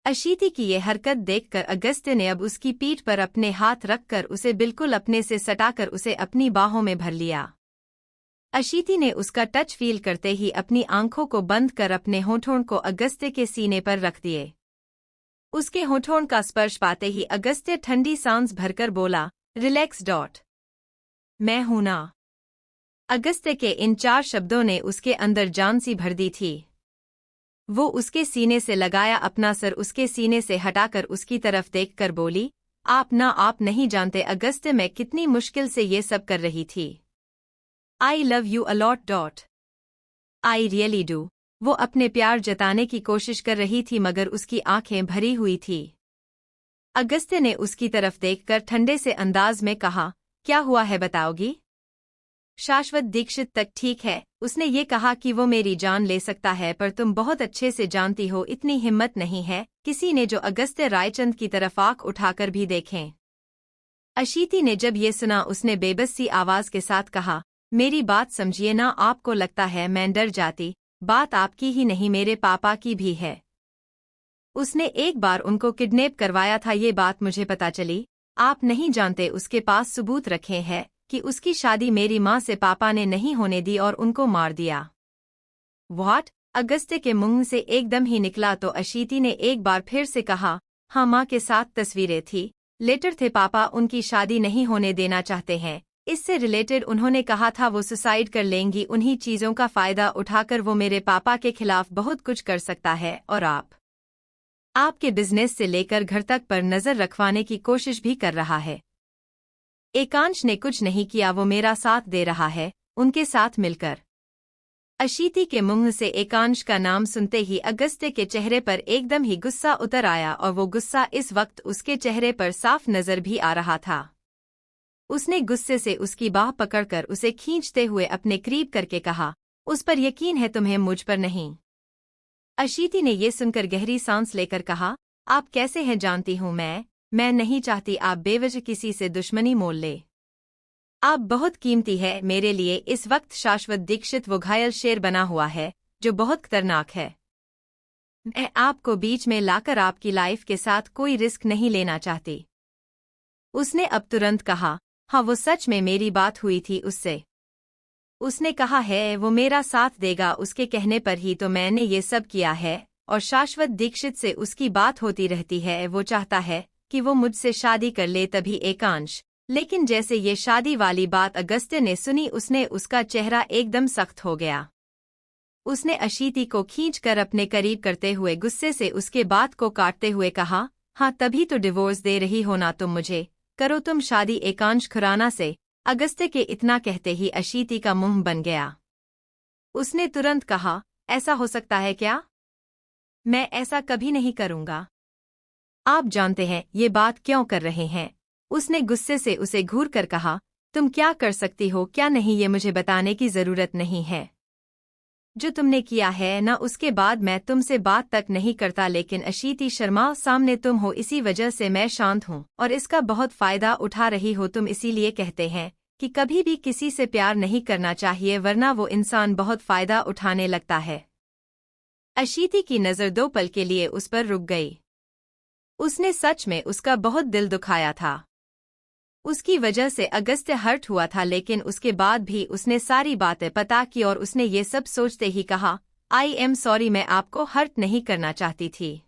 [SPEAKER 1] अशीति की ये हरकत देखकर अगस्त्य ने अब उसकी पीठ पर अपने हाथ रखकर उसे बिल्कुल अपने से सटाकर उसे अपनी बाहों में भर लिया। अशीति ने उसका टच फील करते ही अपनी आंखों को बंद कर अपने होठों को अगस्त्य के सीने पर रख दिए। उसके होठों का स्पर्श पाते ही अगस्त्य ठंडी सांस भरकर बोला, रिलैक्स। मैं हूं ना। अगस्त्य के इन 4 शब्दों ने उसके अंदर जान सी भर दी थी। वो उसके सीने से लगाया अपना सर उसके सीने से हटाकर उसकी तरफ देखकर बोली, आप नहीं जानते अगस्त्य मैं कितनी मुश्किल से ये सब कर रही थी। I love you a lot. I really do. वो अपने प्यार जताने की कोशिश कर रही थी मगर उसकी आंखें भरी हुई थी। अगस्त्य ने उसकी तरफ देखकर ठंडे से अंदाज में कहा, क्या हुआ है बताओगी? शाश्वत दीक्षित तक ठीक है। उसने ये कहा कि वो मेरी जान ले सकता है, पर तुम बहुत अच्छे से जानती हो इतनी हिम्मत नहीं है किसी ने जो अगस्त्य रायचंद की तरफ आंख उठाकर भी देखें। अशीति ने जब ये सुना उसने बेबस सी आवाज के साथ कहा, मेरी बात समझिए ना। आपको लगता है मैं डर जाती? बात आपकी ही नहीं मेरे पापा की भी है। उसने एक बार उनको किडनैप करवाया था, ये बात मुझे पता चली। आप नहीं जानते उसके पास सबूत रखे हैं कि उसकी शादी मेरी माँ से पापा ने नहीं होने दी और उनको मार दिया। व्हाट? अगस्त्य के मुंह से एकदम ही निकला तो अशीति ने एक बार फिर से कहा, हाँ माँ के साथ तस्वीरें थी, लेटर थे, पापा उनकी शादी नहीं होने देना चाहते हैं। इससे रिलेटेड उन्होंने कहा था वो सुसाइड कर लेंगी। उन्हीं चीज़ों का फ़ायदा उठाकर वो मेरे पापा के खिलाफ बहुत कुछ कर सकता है और आपके बिजनेस से लेकर घर तक पर नज़र रखवाने की कोशिश भी कर रहा है। एकांश ने कुछ नहीं किया, वो मेरा साथ दे रहा है उनके साथ मिलकर। अशीति के मुंह से एकांश का नाम सुनते ही अगस्त्य के चेहरे पर एकदम ही गुस्सा उतर आया और वो गुस्सा इस वक्त उसके चेहरे पर साफ नजर भी आ रहा था। उसने गुस्से से उसकी बाह पकड़कर उसे खींचते हुए अपने करीब करके कहा, उस पर यकीन है तुम्हें, मुझ पर नहीं। अशीति ने ये सुनकर गहरी सांस लेकर कहा, आप कैसे हैं जानती हूँ मैं नहीं चाहती आप बेवजह किसी से दुश्मनी मोल ले। आप बहुत कीमती है मेरे लिए। इस वक्त शाश्वत दीक्षित वो घायल शेर बना हुआ है जो बहुत खतरनाक है। मैं आपको बीच में लाकर आपकी लाइफ के साथ कोई रिस्क नहीं लेना चाहती। उसने अब तुरंत कहा, हाँ वो सच में मेरी बात हुई थी उससे। उसने कहा है वो मेरा साथ देगा, उसके कहने पर ही तो मैंने ये सब किया है। और शाश्वत दीक्षित से उसकी बात होती रहती है, वो चाहता है कि वो मुझसे शादी कर ले तभी एकांश। लेकिन जैसे ये शादी वाली बात अगस्त्य ने सुनी उसने उसका चेहरा एकदम सख्त हो गया। उसने अशीति को खींचकर अपने करीब करते हुए गुस्से से उसके बात को काटते हुए कहा, हाँ तभी तो डिवोर्स दे रही हो ना तुम मुझे, करो तुम शादी एकांश खुराना से। अगस्त्य के इतना कहते ही अशीति का मुंह बन गया। उसने तुरंत कहा, ऐसा हो सकता है क्या? मैं ऐसा कभी नहीं करूंगा। आप जानते हैं ये बात क्यों कर रहे हैं? उसने गुस्से से उसे घूर कर कहा, तुम क्या कर सकती हो क्या नहीं ये मुझे बताने की जरूरत नहीं है। जो तुमने किया है ना उसके बाद मैं तुमसे बात तक नहीं करता। लेकिन अशीति शर्मा, सामने तुम हो इसी वजह से मैं शांत हूँ और इसका बहुत फायदा उठा रही हो तुम। इसीलिए कहते हैं कि कभी भी किसी से प्यार नहीं करना चाहिए वरना वो इंसान बहुत फायदा उठाने लगता है। अशीति की नज़र 2 पल के लिए उस पर रुक गई। उसने सच में उसका बहुत दिल दुखाया था। उसकी वजह से अगस्त्य हर्ट हुआ था, लेकिन उसके बाद भी उसने सारी बातें पता की और उसने ये सब सोचते ही कहा, आई एम सॉरी, मैं आपको हर्ट नहीं करना चाहती थी।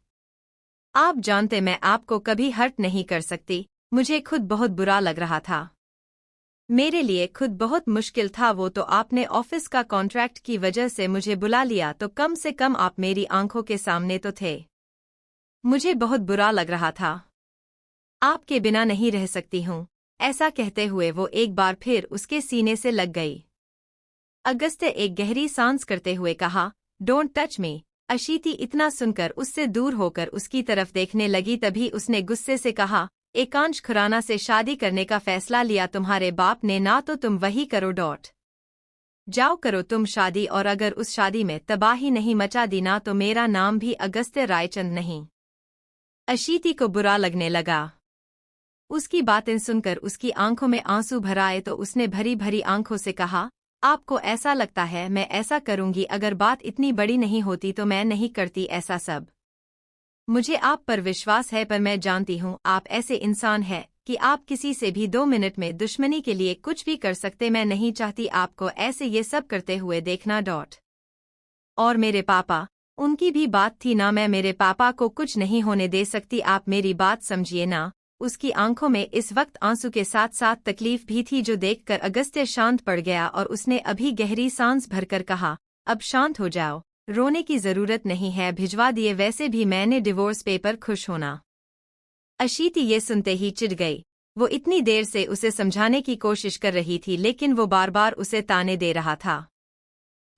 [SPEAKER 1] आप जानते मैं आपको कभी हर्ट नहीं कर सकती। मुझे खुद बहुत बुरा लग रहा था, मेरे लिए खुद बहुत मुश्किल था। वो तो आपने ऑफिस का कॉन्ट्रैक्ट की वजह से मुझे बुला लिया तो कम से कम आप मेरी आंखों के सामने तो थे। मुझे बहुत बुरा लग रहा था, आपके बिना नहीं रह सकती हूँ। ऐसा कहते हुए वो एक बार फिर उसके सीने से लग गई। अगस्त्य एक गहरी सांस करते हुए कहा, डोंट टच मी। अशीति इतना सुनकर उससे दूर होकर उसकी तरफ देखने लगी। तभी उसने गुस्से से कहा, एकांश खुराना से शादी करने का फैसला लिया तुम्हारे बाप ने ना, तो तुम वही करो। जाओ करो तुम शादी, और अगर उस शादी में तबाही नहीं मचा दी ना तो मेरा नाम भी अगस्त्य रायचंद नहीं। अशीति को बुरा लगने लगा। उसकी बातें सुनकर उसकी आंखों में आंसू भर आए तो उसने भरी भरी आंखों से कहा, आपको ऐसा लगता है मैं ऐसा करूंगी? अगर बात इतनी बड़ी नहीं होती तो मैं नहीं करती ऐसा सब। मुझे आप पर विश्वास है, पर मैं जानती हूँ आप ऐसे इंसान हैं कि आप किसी से भी 2 मिनट में दुश्मनी के लिए कुछ भी कर सकते। मैं नहीं चाहती आपको ऐसे ये सब करते हुए देखना। और मेरे पापा, उनकी भी बात थी ना, मैं मेरे पापा को कुछ नहीं होने दे सकती। आप मेरी बात समझिए ना। उसकी आंखों में इस वक्त आंसू के साथ साथ तकलीफ भी थी, जो देखकर अगस्त्य शांत पड़ गया और उसने अभी गहरी सांस भरकर कहा, अब शांत हो जाओ, रोने की जरूरत नहीं है, भिजवा दिए, वैसे भी मैंने डिवोर्स पेपर, खुश होना। अशीति ये सुनते ही चिढ़ गई। वो इतनी देर से उसे समझाने की कोशिश कर रही थी लेकिन वो बार बार उसे ताने दे रहा था।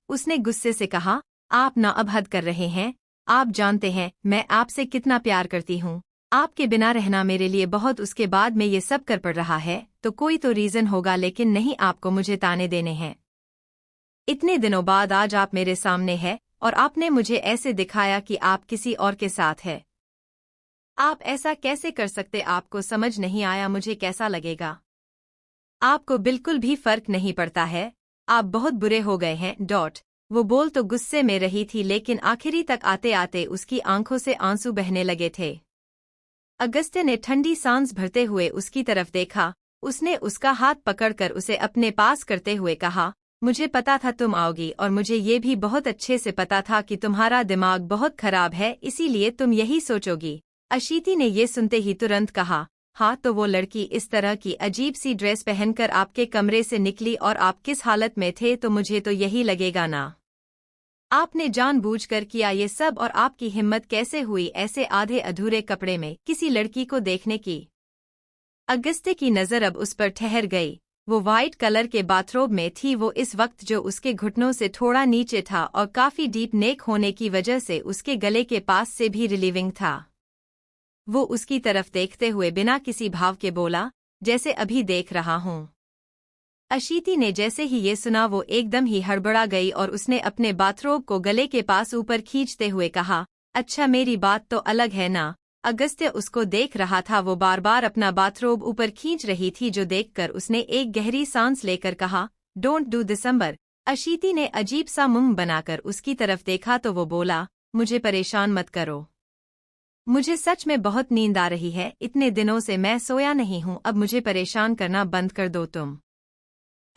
[SPEAKER 1] उसने गुस्से से कहा, आप ना अब हद कर रहे हैं। आप जानते हैं मैं आपसे कितना प्यार करती हूँ। आपके बिना रहना मेरे लिए बहुत, उसके बाद में ये सब कर पड़ रहा है तो कोई तो रीजन होगा, लेकिन नहीं आपको मुझे ताने देने हैं। इतने दिनों बाद आज आप मेरे सामने हैं और आपने मुझे ऐसे दिखाया कि आप किसी और के साथ है। आप ऐसा कैसे कर सकते? आपको समझ नहीं आया मुझे कैसा लगेगा? आपको बिल्कुल भी फर्क नहीं पड़ता है। आप बहुत बुरे हो गए हैं। वो बोल तो गुस्से में रही थी लेकिन आखिरी तक आते आते उसकी आंखों से आंसू बहने लगे थे। अगस्त्य ने ठंडी सांस भरते हुए उसकी तरफ देखा। उसने उसका हाथ पकड़कर उसे अपने पास करते हुए कहा, मुझे पता था तुम आओगी और मुझे ये भी बहुत अच्छे से पता था कि तुम्हारा दिमाग बहुत खराब है, इसीलिए तुम यही सोचोगी। अशीति ने ये सुनते ही तुरंत कहा, हाँ तो वो लड़की इस तरह की अजीब सी ड्रेस पहनकर आपके कमरे से निकली और आप किस हालत में थे तो मुझे तो यही लगेगा ना आपने जानबूझकर किया ये सब। और आपकी हिम्मत कैसे हुई ऐसे आधे अधूरे कपड़े में किसी लड़की को देखने की। अगस्त्य की नज़र अब उस पर ठहर गई। वो वाइट कलर के बाथरोब में थी। वो इस वक्त जो उसके घुटनों से थोड़ा नीचे था और काफी डीप नेक होने की वजह से उसके गले के पास से भी रिलीविंग था। वो उसकी तरफ देखते हुए बिना किसी भाव के बोला, जैसे अभी देख रहा हूं। अशीति ने जैसे ही ये सुना वो एकदम ही हड़बड़ा गई और उसने अपने बाथरोब को गले के पास ऊपर खींचते हुए कहा, अच्छा मेरी बात तो अलग है ना। अगस्त्य उसको देख रहा था। वो बार बार अपना बाथरोब ऊपर खींच रही थी जो देखकर उसने एक गहरी सांस लेकर कहा, डोंट डू दिसंबर। अशीति ने अजीब सा मुंह बनाकर उसकी तरफ देखा तो वो बोला, मुझे परेशान मत करो, मुझे सच में बहुत नींद आ रही है। इतने दिनों से मैं सोया नहीं हूं, अब मुझे परेशान करना बंद कर दो तुम।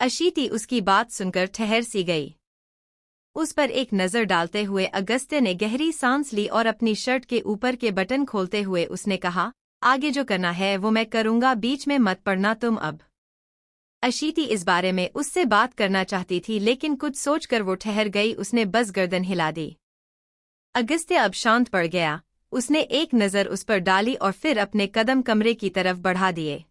[SPEAKER 1] अशीति उसकी बात सुनकर ठहर सी गई। उस पर एक नज़र डालते हुए अगस्त्य ने गहरी सांस ली और अपनी शर्ट के ऊपर के बटन खोलते हुए उसने कहा, आगे जो करना है वो मैं करूंगा, बीच में मत पड़ना तुम अब। अशीति इस बारे में उससे बात करना चाहती थी लेकिन कुछ सोचकर वो ठहर गई। उसने बस गर्दन हिला दी। अगस्त्य अब शांत पड़ गया। उसने एक नज़र उस पर डाली और फिर अपने कदम कमरे की तरफ बढ़ा दिए।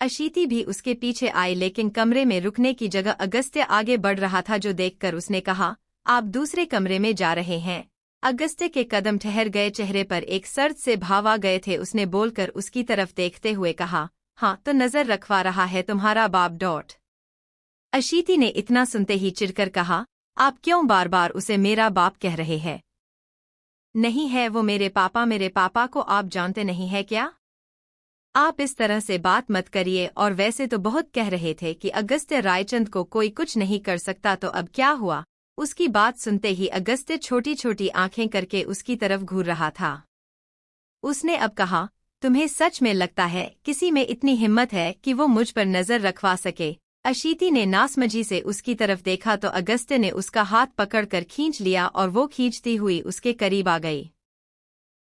[SPEAKER 1] अशीति भी उसके पीछे आई लेकिन कमरे में रुकने की जगह अगस्त्य आगे बढ़ रहा था जो देखकर उसने कहा, आप दूसरे कमरे में जा रहे हैं। अगस्त्य के कदम ठहर गए, चेहरे पर एक सर्द से भाव आ गए थे। उसने बोलकर उसकी तरफ देखते हुए कहा, हाँ तो नज़र रखवा रहा है तुम्हारा बाप डॉट। अशीति ने इतना सुनते ही चिढ़कर कहा, आप क्यों बार बार उसे मेरा बाप कह रहे हैं? नहीं है वो मेरे पापा को आप जानते नहीं है क्या? आप इस तरह से बात मत करिए। और वैसे तो बहुत कह रहे थे कि अगस्त्य रायचंद को कोई कुछ नहीं कर सकता, तो अब क्या हुआ? उसकी बात सुनते ही अगस्त्य छोटी छोटी आंखें करके उसकी तरफ घूर रहा था। उसने अब कहा, तुम्हें सच में लगता है किसी में इतनी हिम्मत है कि वो मुझ पर नजर रखवा सके? अशीति ने नासमझी से उसकी तरफ देखा तो अगस्त्य ने उसका हाथ पकड़कर खींच लिया और वो खींचती हुई उसके करीब आ गई।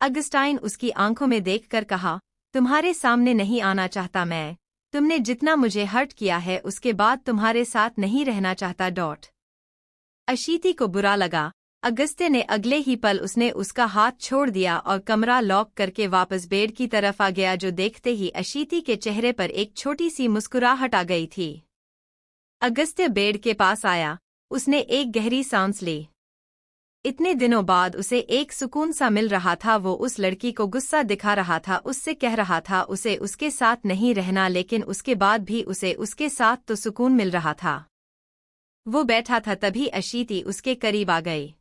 [SPEAKER 1] अगस्टाइन उसकी आंखों में देखकर कहा, तुम्हारे सामने नहीं आना चाहता मैं। तुमने जितना मुझे हर्ट किया है उसके बाद तुम्हारे साथ नहीं रहना चाहता डॉट। अशीति को बुरा लगा। अगस्त्य ने अगले ही पल उसने उसका हाथ छोड़ दिया और कमरा लॉक करके वापस बेड की तरफ आ गया जो देखते ही अशीति के चेहरे पर एक छोटी सी मुस्कुराहट आ गई थी। अगस्त्य बेड के पास आया। उसने एक गहरी सांस ली। इतने दिनों बाद उसे एक सुकून सा मिल रहा था। वो उस लड़की को गुस्सा दिखा रहा था, उससे कह रहा था उसे उसके साथ नहीं रहना, लेकिन उसके बाद भी उसे उसके साथ तो सुकून मिल रहा था। वो बैठा था तभी अशीति उसके करीब आ गई।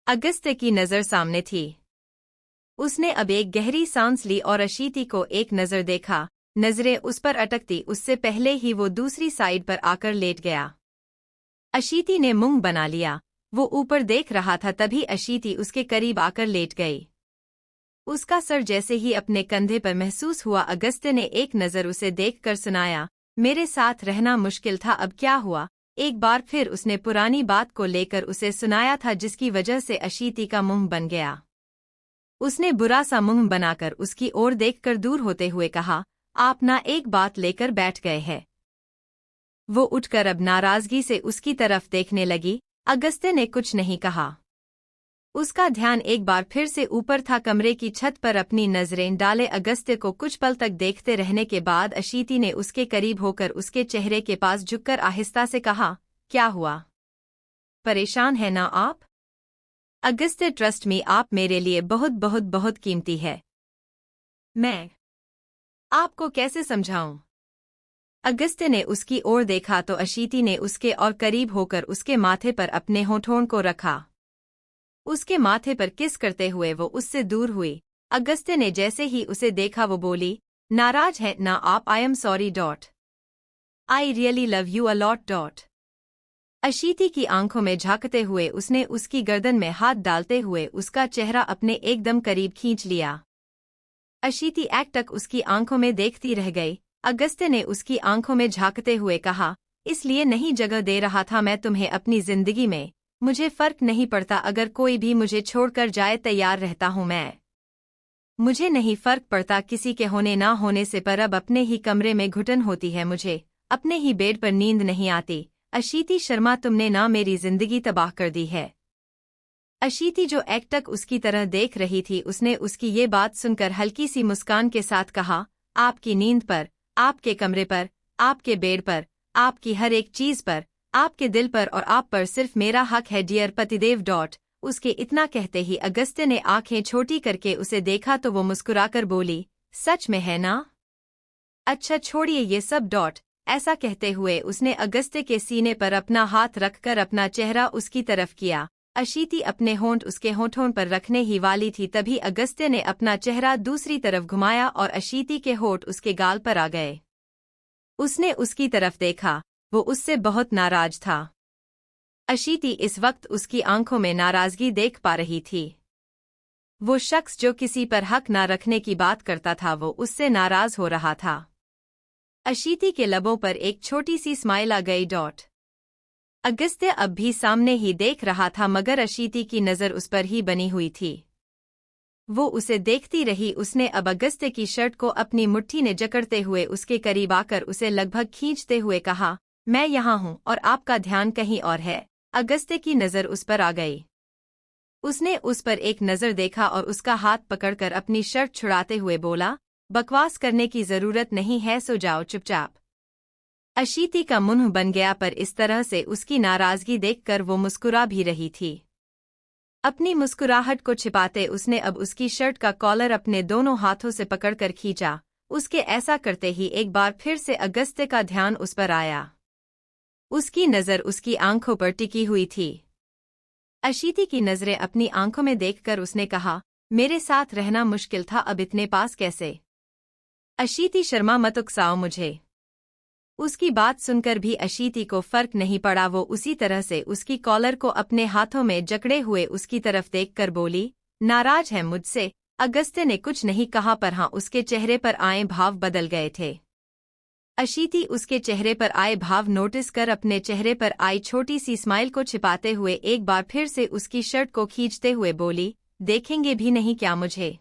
[SPEAKER 1] अगस्त्य की नज़र सामने थी। उसने अब एक गहरी सांस ली और अशीति को एक नज़र देखा। नज़रें उस पर अटकती उससे पहले ही वो दूसरी साइड पर आकर लेट गया। अशीति ने मुंह बना लिया। वो ऊपर देख रहा था तभी अशीति उसके करीब आकर लेट गई। उसका सर जैसे ही अपने कंधे पर महसूस हुआ, अगस्त्य ने एक नज़र उसे देखकर सुनाया, मेरे साथ रहना मुश्किल था, अब क्या हुआ? एक बार फिर उसने पुरानी बात को लेकर उसे सुनाया था जिसकी वजह से अशीति का मुंह बन गया। उसने बुरा सा मुंह बनाकर उसकी ओर देखकर दूर होते हुए कहा, आप ना एक बात लेकर बैठ गए हैं। वो उठकर अब नाराजगी से उसकी तरफ देखने लगी। अगस्त्य ने कुछ नहीं कहा। उसका ध्यान एक बार फिर से ऊपर था। कमरे की छत पर अपनी नजरें डाले अगस्त्य को कुछ पल तक देखते रहने के बाद अशीति ने उसके करीब होकर उसके चेहरे के पास झुककर आहिस्ता से कहा, क्या हुआ? परेशान है ना आप? अगस्त्य, ट्रस्ट मी, आप मेरे लिए बहुत बहुत बहुत कीमती है। मैं आपको कैसे समझाऊं? अगस्त्य ने उसकी ओर देखा तो अशीति ने उसके और करीब होकर उसके माथे पर अपने होठों को रखा। उसके माथे पर किस करते हुए वो उससे दूर हुई। अगस्त्य ने जैसे ही उसे देखा वो बोली, नाराज है ना आप? I am sorry dot. I really love you a lot dot. अशीति की आंखों में झांकते हुए उसने उसकी गर्दन में हाथ डालते हुए उसका चेहरा अपने एकदम करीब खींच लिया। अशीति एकटक उसकी आंखों में देखती रह गई। अगस्त्य ने उसकी आंखों में झांकते हुए कहा, इसलिए नहीं जगह दे रहा था मैं तुम्हें अपनी जिंदगी में। मुझे फर्क नहीं पड़ता अगर कोई भी मुझे छोड़कर जाए, तैयार रहता हूं मैं। मुझे नहीं फर्क पड़ता किसी के होने ना होने से, पर अब अपने ही कमरे में घुटन होती है मुझे, अपने ही बेड पर नींद नहीं आती। अशीति शर्मा, तुमने ना मेरी जिंदगी तबाह कर दी है। अशीति जो एकटक उसकी तरह देख रही थी, उसने उसकी ये बात सुनकर हल्की सी मुस्कान के साथ कहा, आपकी नींद पर, आपके कमरे पर, आपके बेड पर, आपकी हर एक चीज पर, आपके दिल पर और आप पर सिर्फ मेरा हक है डियर पतिदेव। उसके इतना कहते ही अगस्त्य ने आंखें छोटी करके उसे देखा तो वो मुस्कुराकर बोली, सच में है ना? अच्छा छोड़िए ये सब। ऐसा कहते हुए उसने अगस्त्य के सीने पर अपना हाथ रखकर अपना चेहरा उसकी तरफ किया। अशीति अपने होंठ उसके होठों पर रखने ही वाली थी, तभी अगस्त्य ने अपना चेहरा दूसरी तरफ घुमाया और अशीति के होंठ उसके गाल पर आ गए। उसने उसकी तरफ देखा, वो उससे बहुत नाराज था। अशीति इस वक्त उसकी आंखों में नाराजगी देख पा रही थी। वो शख्स जो किसी पर हक ना रखने की बात करता था, वो उससे नाराज हो रहा था। अशीति के लबों पर एक छोटी सी स्माइल आ गई। अगस्त्य अब भी सामने ही देख रहा था, मगर अशीति की नज़र उस पर ही बनी हुई थी। वो उसे देखती रही। उसने अब अगस्त्य की शर्ट को अपनी मुट्ठी ने जकड़ते हुए उसके करीब आकर उसे लगभग खींचते हुए कहा, मैं यहाँ हूँ और आपका ध्यान कहीं और है। अगस्त्य की नज़र उस पर आ गई। उसने उस पर एक नज़र देखा और उसका हाथ पकड़कर अपनी शर्ट छुड़ाते हुए बोला, बकवास करने की जरूरत नहीं है, सो जाओ चुपचाप। अशीति का मुंह बन गया, पर इस तरह से उसकी नाराजगी देखकर वो मुस्कुरा भी रही थी। अपनी मुस्कुराहट को छिपाते उसने अब उसकी शर्ट का कॉलर अपने दोनों हाथों से पकड़कर खींचा। उसके ऐसा करते ही एक बार फिर से अगस्त्य का ध्यान उस पर आया। उसकी नज़र उसकी आंखों पर टिकी हुई थी। अशीति की नज़रें अपनी आंखों में देखकर उसने कहा, मेरे साथ रहना मुश्किल था, अब इतने पास कैसे? अशीति शर्मा, मत उकसाओ मुझे। उसकी बात सुनकर भी अशीति को फर्क नहीं पड़ा। वो उसी तरह से उसकी कॉलर को अपने हाथों में जकड़े हुए उसकी तरफ देखकर बोली, नाराज है मुझसे? अगस्त्य ने कुछ नहीं कहा, पर हाँ, उसके चेहरे पर आए भाव बदल गए थे। अशीति उसके चेहरे पर आए भाव नोटिस कर अपने चेहरे पर आई छोटी सी स्माइल को छिपाते हुए एक बार फिर से उसकी शर्ट को खींचते हुए बोली, देखेंगे भी नहीं क्या मुझे?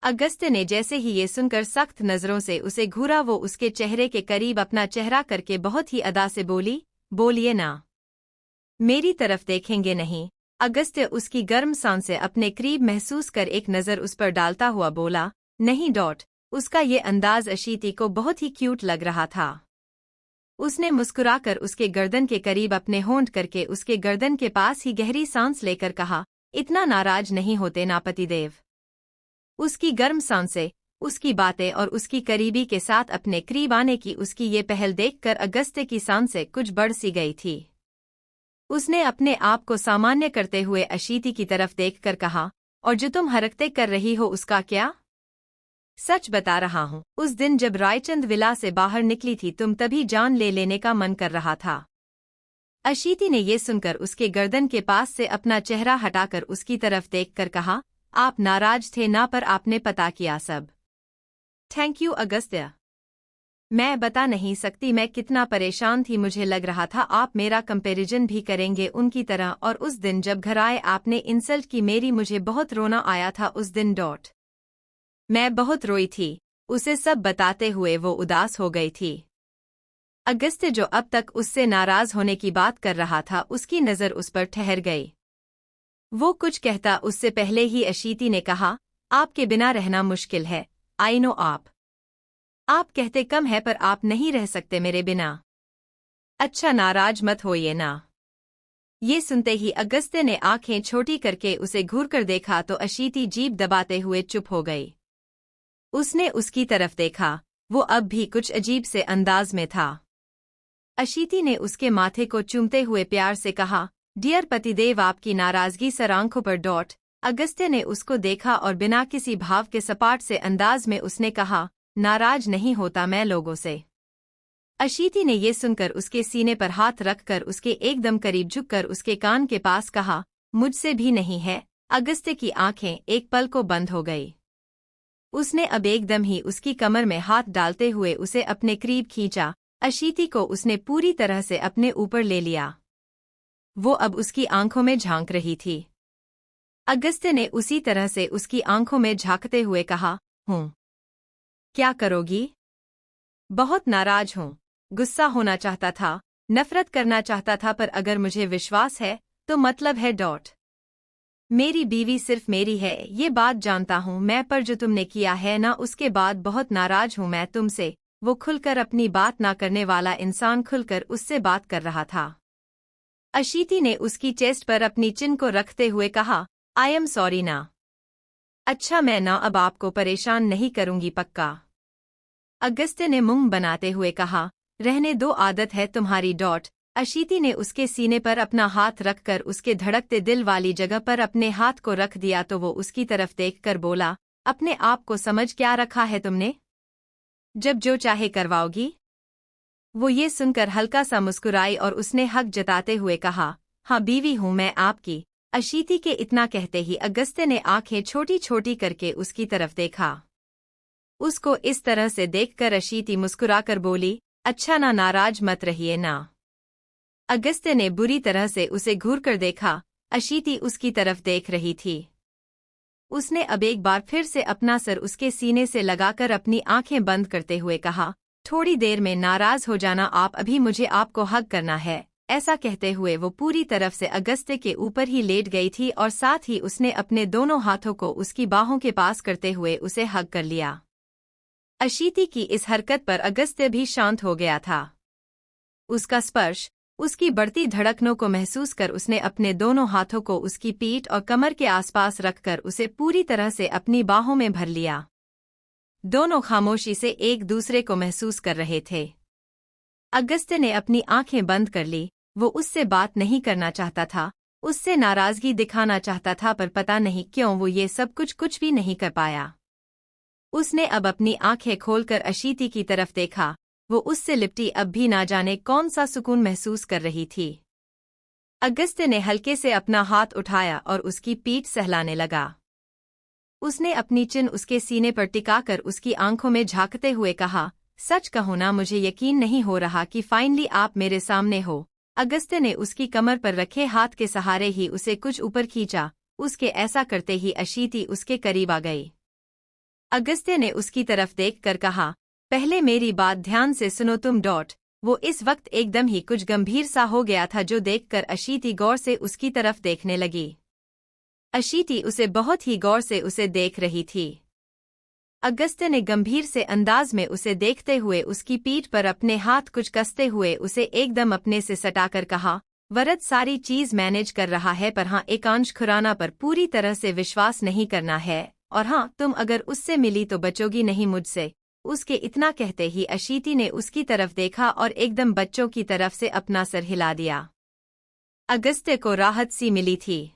[SPEAKER 1] अगस्त्य ने जैसे ही ये सुनकर सख्त नजरों से उसे घूरा, वो उसके चेहरे के करीब अपना चेहरा करके बहुत ही अदा से बोली, बोलिए ना, मेरी तरफ देखेंगे नहीं? अगस्त्य उसकी गर्म सांसें अपने करीब महसूस कर एक नज़र उस पर डालता हुआ बोला, नहीं। उसका ये अंदाज अशीति को बहुत ही क्यूट लग रहा था। उसने मुस्कुराकर उसके गर्दन के करीब अपने होंठ करके उसके गर्दन के पास ही गहरी सांस लेकर कहा, इतना नाराज नहीं होते ना पतिदेव? उसकी गर्म सांसें, उसकी बातें और उसकी करीबी के साथ अपने करीब आने की उसकी ये पहल देखकर अगस्त्य की सांसें कुछ बढ़ सी गई थी। उसने अपने आप को सामान्य करते हुए अशीति की तरफ देखकर कहा, और जो तुम हरकतें कर रही हो उसका क्या? सच बता रहा हूँ, उस दिन जब रायचंद विला से बाहर निकली थी तुम तभी जान ले लेने का मन कर रहा था। अशीति ने ये सुनकर उसके गर्दन के पास से अपना चेहरा हटाकर उसकी तरफ देखकर कहा, आप नाराज थे ना, पर आपने पता किया सब। Thank you Agastya. मैं बता नहीं सकती मैं कितना परेशान थी। मुझे लग रहा था आप मेरा कंपैरिजन भी करेंगे उनकी तरह, और उस दिन जब घर आए आपने इंसल्ट की मेरी, मुझे बहुत रोना आया था उस दिन। मैं बहुत रोई थी। उसे सब बताते हुए वो उदास हो गई थी। अगस्त्य जो अब तक उससे नाराज होने की बात कर रहा था, उसकी नज़र उस पर ठहर गई। वो कुछ कहता उससे पहले ही अशीति ने कहा, आपके बिना रहना मुश्किल है। आई नो आप कहते कम है, पर आप नहीं रह सकते मेरे बिना। अच्छा नाराज मत होइए ना। ये सुनते ही अगस्त्य ने आंखें छोटी करके उसे घूरकर देखा तो अशीति जीभ दबाते हुए चुप हो गई। उसने उसकी तरफ देखा, वो अब भी कुछ अजीब से अंदाज में था। अशीति ने उसके माथे को चूमते हुए प्यार से कहा, डियर पतिदेव, आपकी नाराजगी सर आंखों पर। अगस्त्य ने उसको देखा और बिना किसी भाव के सपाट से अंदाज में उसने कहा, नाराज नहीं होता मैं लोगों से। अशीति ने ये सुनकर उसके सीने पर हाथ रखकर उसके एकदम करीब झुककर उसके कान के पास कहा, मुझसे भी नहीं है। अगस्त्य की आंखें एक पल को बंद हो गई। उसने अब एकदम ही उसकी कमर में हाथ डालते हुए उसे अपने करीब खींचा। अशीति को उसने पूरी तरह से अपने ऊपर ले लिया। वो अब उसकी आंखों में झांक रही थी। अगस्त्य ने उसी तरह से उसकी आंखों में झांकते हुए कहा, हूँ। क्या करोगी? बहुत नाराज हूँ। गुस्सा होना चाहता था, नफरत करना चाहता था, पर अगर मुझे विश्वास है तो मतलब है डॉट। मेरी बीवी सिर्फ मेरी है, ये बात जानता हूँ मैं, पर जो तुमने किया है ना, उसके बाद बहुत नाराज हूँ मैं तुमसे। वो खुलकर अपनी बात ना करने वाला इंसान खुलकर उससे बात कर रहा था। अशीति ने उसकी चेस्ट पर अपनी चिन को रखते हुए कहा, आई एम सॉरी ना। अच्छा, मैं ना अब आपको परेशान नहीं करूंगी, पक्का। अगस्त्य ने मुंह बनाते हुए कहा, रहने दो, आदत है तुम्हारी डॉट। अशीति ने उसके सीने पर अपना हाथ रखकर उसके धड़कते दिल वाली जगह पर अपने हाथ को रख दिया तो वो उसकी तरफ देखकर बोला, अपने आप को समझ क्या रखा है तुमने? जब जो चाहे करवाओगी? वो ये सुनकर हल्का सा मुस्कुराई और उसने हक जताते हुए कहा, हाँ बीवी हूँ मैं आपकी। अशीति के इतना कहते ही अगस्त्य ने आंखें छोटी छोटी करके उसकी तरफ देखा। उसको इस तरह से देखकर अशीति मुस्कुराकर बोली, अच्छा ना, नाराज मत रहिए ना। अगस्त्य ने बुरी तरह से उसे घूरकर देखा। अशीति उसकी तरफ देख रही थी। उसने अब एक बार फिर से अपना सर उसके सीने से लगाकर अपनी आंखें बंद करते हुए कहा, थोड़ी देर में नाराज हो जाना आप, अभी मुझे आपको हग करना है। ऐसा कहते हुए वो पूरी तरफ से अगस्त्य के ऊपर ही लेट गई थी और साथ ही उसने अपने दोनों हाथों को उसकी बाहों के पास करते हुए उसे हग कर लिया। अशीति की इस हरकत पर अगस्त्य भी शांत हो गया था। उसका स्पर्श, उसकी बढ़ती धड़कनों को महसूस कर उसने अपने दोनों हाथों को उसकी पीठ और कमर के आसपास रखकर उसे पूरी तरह से अपनी बाहों में भर लिया। दोनों खामोशी से एक दूसरे को महसूस कर रहे थे। अगस्त्य ने अपनी आंखें बंद कर ली। वो उससे बात नहीं करना चाहता था, उससे नाराजगी दिखाना चाहता था, पर पता नहीं क्यों वो ये सब कुछ भी नहीं कर पाया। उसने अब अपनी आंखें खोलकर अशीति की तरफ देखा। वो उससे लिपटी अब भी ना जाने कौन सा सुकून महसूस कर रही थी। अगस्त्य ने हल्के से अपना हाथ उठाया और उसकी पीठ सहलाने लगा। उसने अपनी चिन उसके सीने पर टिकाकर उसकी आंखों में झांकते हुए कहा, सच कहो ना, मुझे यकीन नहीं हो रहा कि फाइनली आप मेरे सामने हो। अगस्त्य ने उसकी कमर पर रखे हाथ के सहारे ही उसे कुछ ऊपर खींचा। उसके ऐसा करते ही अशीति उसके करीब आ गई। अगस्त्य ने उसकी तरफ देखकर कहा, पहले मेरी बात ध्यान से सुनो तुम डॉट। वो इस वक्त एकदम ही कुछ गंभीर सा हो गया था, जो देखकर अशीति गौर से उसकी तरफ देखने लगी। अशीति उसे बहुत ही गौर से उसे देख रही थी। अगस्त्य ने गंभीर से अंदाज में उसे देखते हुए उसकी पीठ पर अपने हाथ कुछ कसते हुए उसे एकदम अपने से सटाकर कहा, वरद सारी चीज मैनेज कर रहा है, पर हाँ एकांश खुराना पर पूरी तरह से विश्वास नहीं करना है, और हाँ तुम अगर उससे मिली तो बचोगी नहीं मुझसे। उसके इतना कहते ही अशीति ने उसकी तरफ देखा और एकदम बच्चों की तरफ से अपना सर हिला दिया। अगस्त्य को राहत सी मिली थी।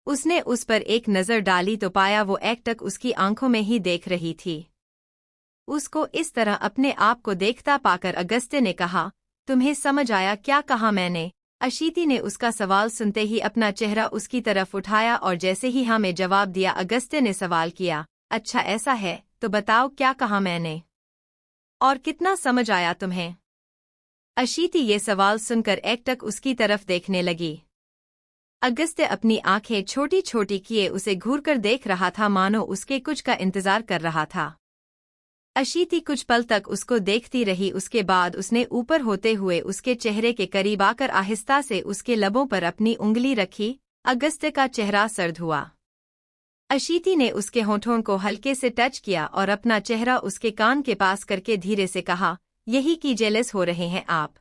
[SPEAKER 1] उसने उस पर एक नज़र डाली तो पाया वो एकटक उसकी आंखों में ही देख रही थी। उसको इस तरह अपने आप को देखता पाकर अगस्त्य ने कहा, तुम्हें समझ आया क्या कहा मैंने? अशीति ने उसका सवाल सुनते ही अपना चेहरा उसकी तरफ उठाया और जैसे ही हाँ में जवाब दिया, अगस्त्य ने सवाल किया, अच्छा ऐसा है तो बताओ क्या कहा मैंने और कितना समझ आया तुम्हें? अशीति ये सवाल सुनकर एकटक उसकी तरफ देखने लगी। अगस्त्य अपनी आंखें छोटी छोटी किए उसे घूरकर देख रहा था, मानो उसके कुछ का इंतजार कर रहा था। अशीति कुछ पल तक उसको देखती रही। उसके बाद उसने ऊपर होते हुए उसके चेहरे के करीब आकर आहिस्ता से उसके लबों पर अपनी उंगली रखी। अगस्त्य का चेहरा सर्द हुआ। अशीति ने उसके होठों को हल्के से टच किया और अपना चेहरा उसके कान के पास करके धीरे से कहा, यही कि जेलस हो रहे हैं आप?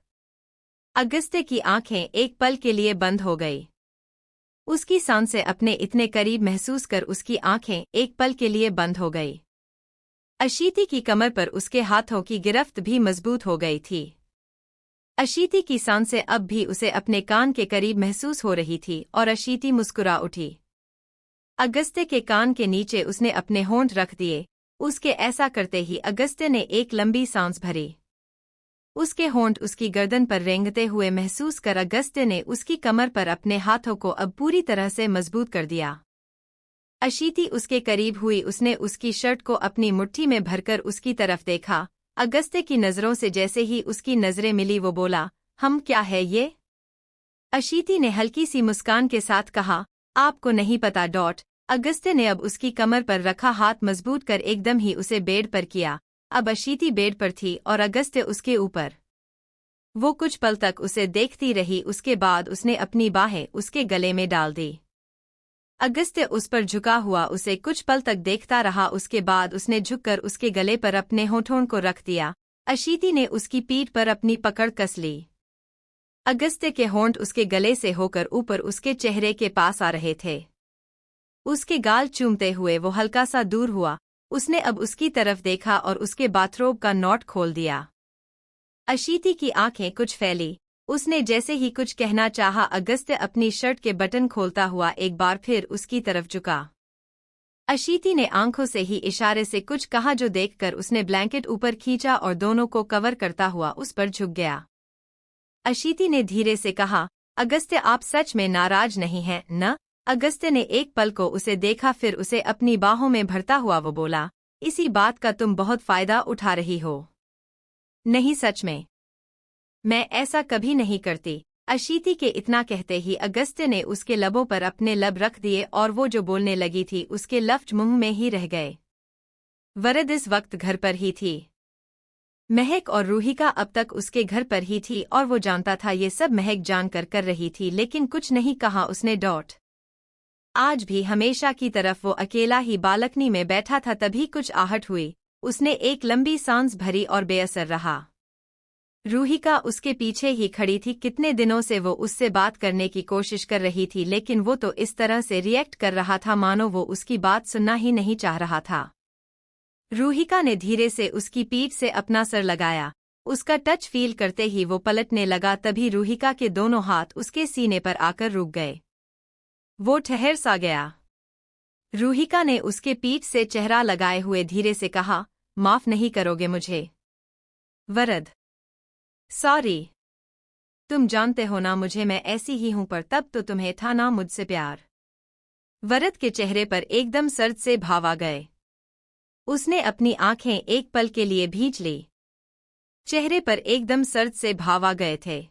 [SPEAKER 1] अगस्त्य की आंखें एक पल के लिए बंद हो गई। उसकी सांसें अपने इतने करीब महसूस कर उसकी आंखें एक पल के लिए बंद हो गई। अशीति की कमर पर उसके हाथों की गिरफ्त भी मजबूत हो गई थी। अशीति की सांसें अब भी उसे अपने कान के करीब महसूस हो रही थी और अशीति मुस्कुरा उठी। अगस्त्य के कान के नीचे उसने अपने होंठ रख दिए। उसके ऐसा करते ही अगस्त्य ने एक लंबी सांस भरी। उसके होंठ उसकी गर्दन पर रेंगते हुए महसूस कर अगस्त्य ने उसकी कमर पर अपने हाथों को अब पूरी तरह से मजबूत कर दिया। अशीति उसके करीब हुई। उसने उसकी शर्ट को अपनी मुट्ठी में भरकर उसकी तरफ देखा। अगस्त्य की नज़रों से जैसे ही उसकी नज़रें मिली वो बोला, हम क्या है ये? अशीति ने हल्की सी मुस्कान के साथ कहा, आपको नहीं पता डॉट। अगस्त्य ने अब उसकी कमर पर रखा हाथ मजबूत कर एकदम ही उसे बेड पर किया। अब अशीति बेड पर थी और अगस्त्य उसके ऊपर। वो कुछ पल तक उसे देखती रही, उसके बाद उसने अपनी बाहें उसके गले में डाल दी। अगस्त्य उस पर झुका हुआ उसे कुछ पल तक देखता रहा, उसके बाद उसने झुककर उसके गले पर अपने होठों को रख दिया। अशीति ने उसकी पीठ पर अपनी पकड़ कस ली। अगस्त्य के होंठ उसके गले से होकर ऊपर उसके चेहरे के पास आ रहे थे। उसके गाल चूमते हुए वो हल्का सा दूर हुआ। उसने अब उसकी तरफ देखा और उसके बाथरोब का नॉट खोल दिया। अशीति की आंखें कुछ फैली। उसने जैसे ही कुछ कहना चाहा, अगस्त्य अपनी शर्ट के बटन खोलता हुआ एक बार फिर उसकी तरफ झुका। अशीति ने आंखों से ही इशारे से कुछ कहा, जो देखकर उसने ब्लैंकेट ऊपर खींचा और दोनों को कवर करता हुआ उस पर झुक गया। अशीति ने धीरे से कहा, अगस्त्य आप सच में नाराज नहीं हैं न? अगस्त्य ने एक पल को उसे देखा, फिर उसे अपनी बाहों में भरता हुआ वो बोला, इसी बात का तुम बहुत फायदा उठा रही हो। नहीं सच में, मैं ऐसा कभी नहीं करती। अशीति के इतना कहते ही अगस्त्य ने उसके लबों पर अपने लब रख दिए और वो जो बोलने लगी थी उसके लफ्ज मुंह में ही रह गए। वरद इस वक्त घर पर ही थी। महक और रूहिका अब तक उसके घर पर ही थी और वो जानता था ये सब महक जानकर कर रही थी, लेकिन कुछ नहीं कहा उसने डॉट। आज भी हमेशा की तरफ वो अकेला ही बालकनी में बैठा था, तभी कुछ आहट हुई। उसने एक लंबी सांस भरी और बेअसर रहा। रूहिका उसके पीछे ही खड़ी थी। कितने दिनों से वो उससे बात करने की कोशिश कर रही थी, लेकिन वो तो इस तरह से रिएक्ट कर रहा था मानो वो उसकी बात सुनना ही नहीं चाह रहा था। रूहिका ने धीरे से उसकी पीठ से अपना सर लगाया। उसका टच फील करते ही वो पलटने लगा, तभी रूहिका के दोनों हाथ उसके सीने पर आकर रुक गए। वो ठहर सा गया। रूहिका ने उसके पीठ से चेहरा लगाए हुए धीरे से कहा, माफ नहीं करोगे मुझे? वरद, सॉरी। तुम जानते हो ना मुझे, मैं ऐसी ही हूं, पर तब तो तुम्हें था ना मुझसे प्यार। वरद के चेहरे पर एकदम सर्द से भाव आ गए। उसने अपनी आंखें एक पल के लिए भींच ली। चेहरे पर एकदम सर्द से भाव आ गए थे।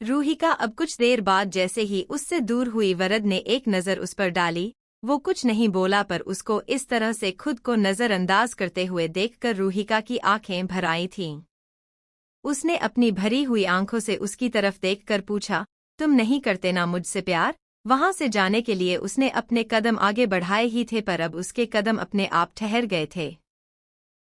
[SPEAKER 1] रूहिका अब कुछ देर बाद जैसे ही उससे दूर हुई, वरद ने एक नज़र उस पर डाली। वो कुछ नहीं बोला, पर उसको इस तरह से खुद को नज़रअंदाज करते हुए देखकर रूहिका की आंखें भर आई थीं। उसने अपनी भरी हुई आंखों से उसकी तरफ देखकर पूछा, तुम नहीं करते ना मुझसे प्यार? वहां से जाने के लिए उसने अपने कदम आगे बढ़ाए ही थे, पर अब उसके कदम अपने आप ठहर गए थे।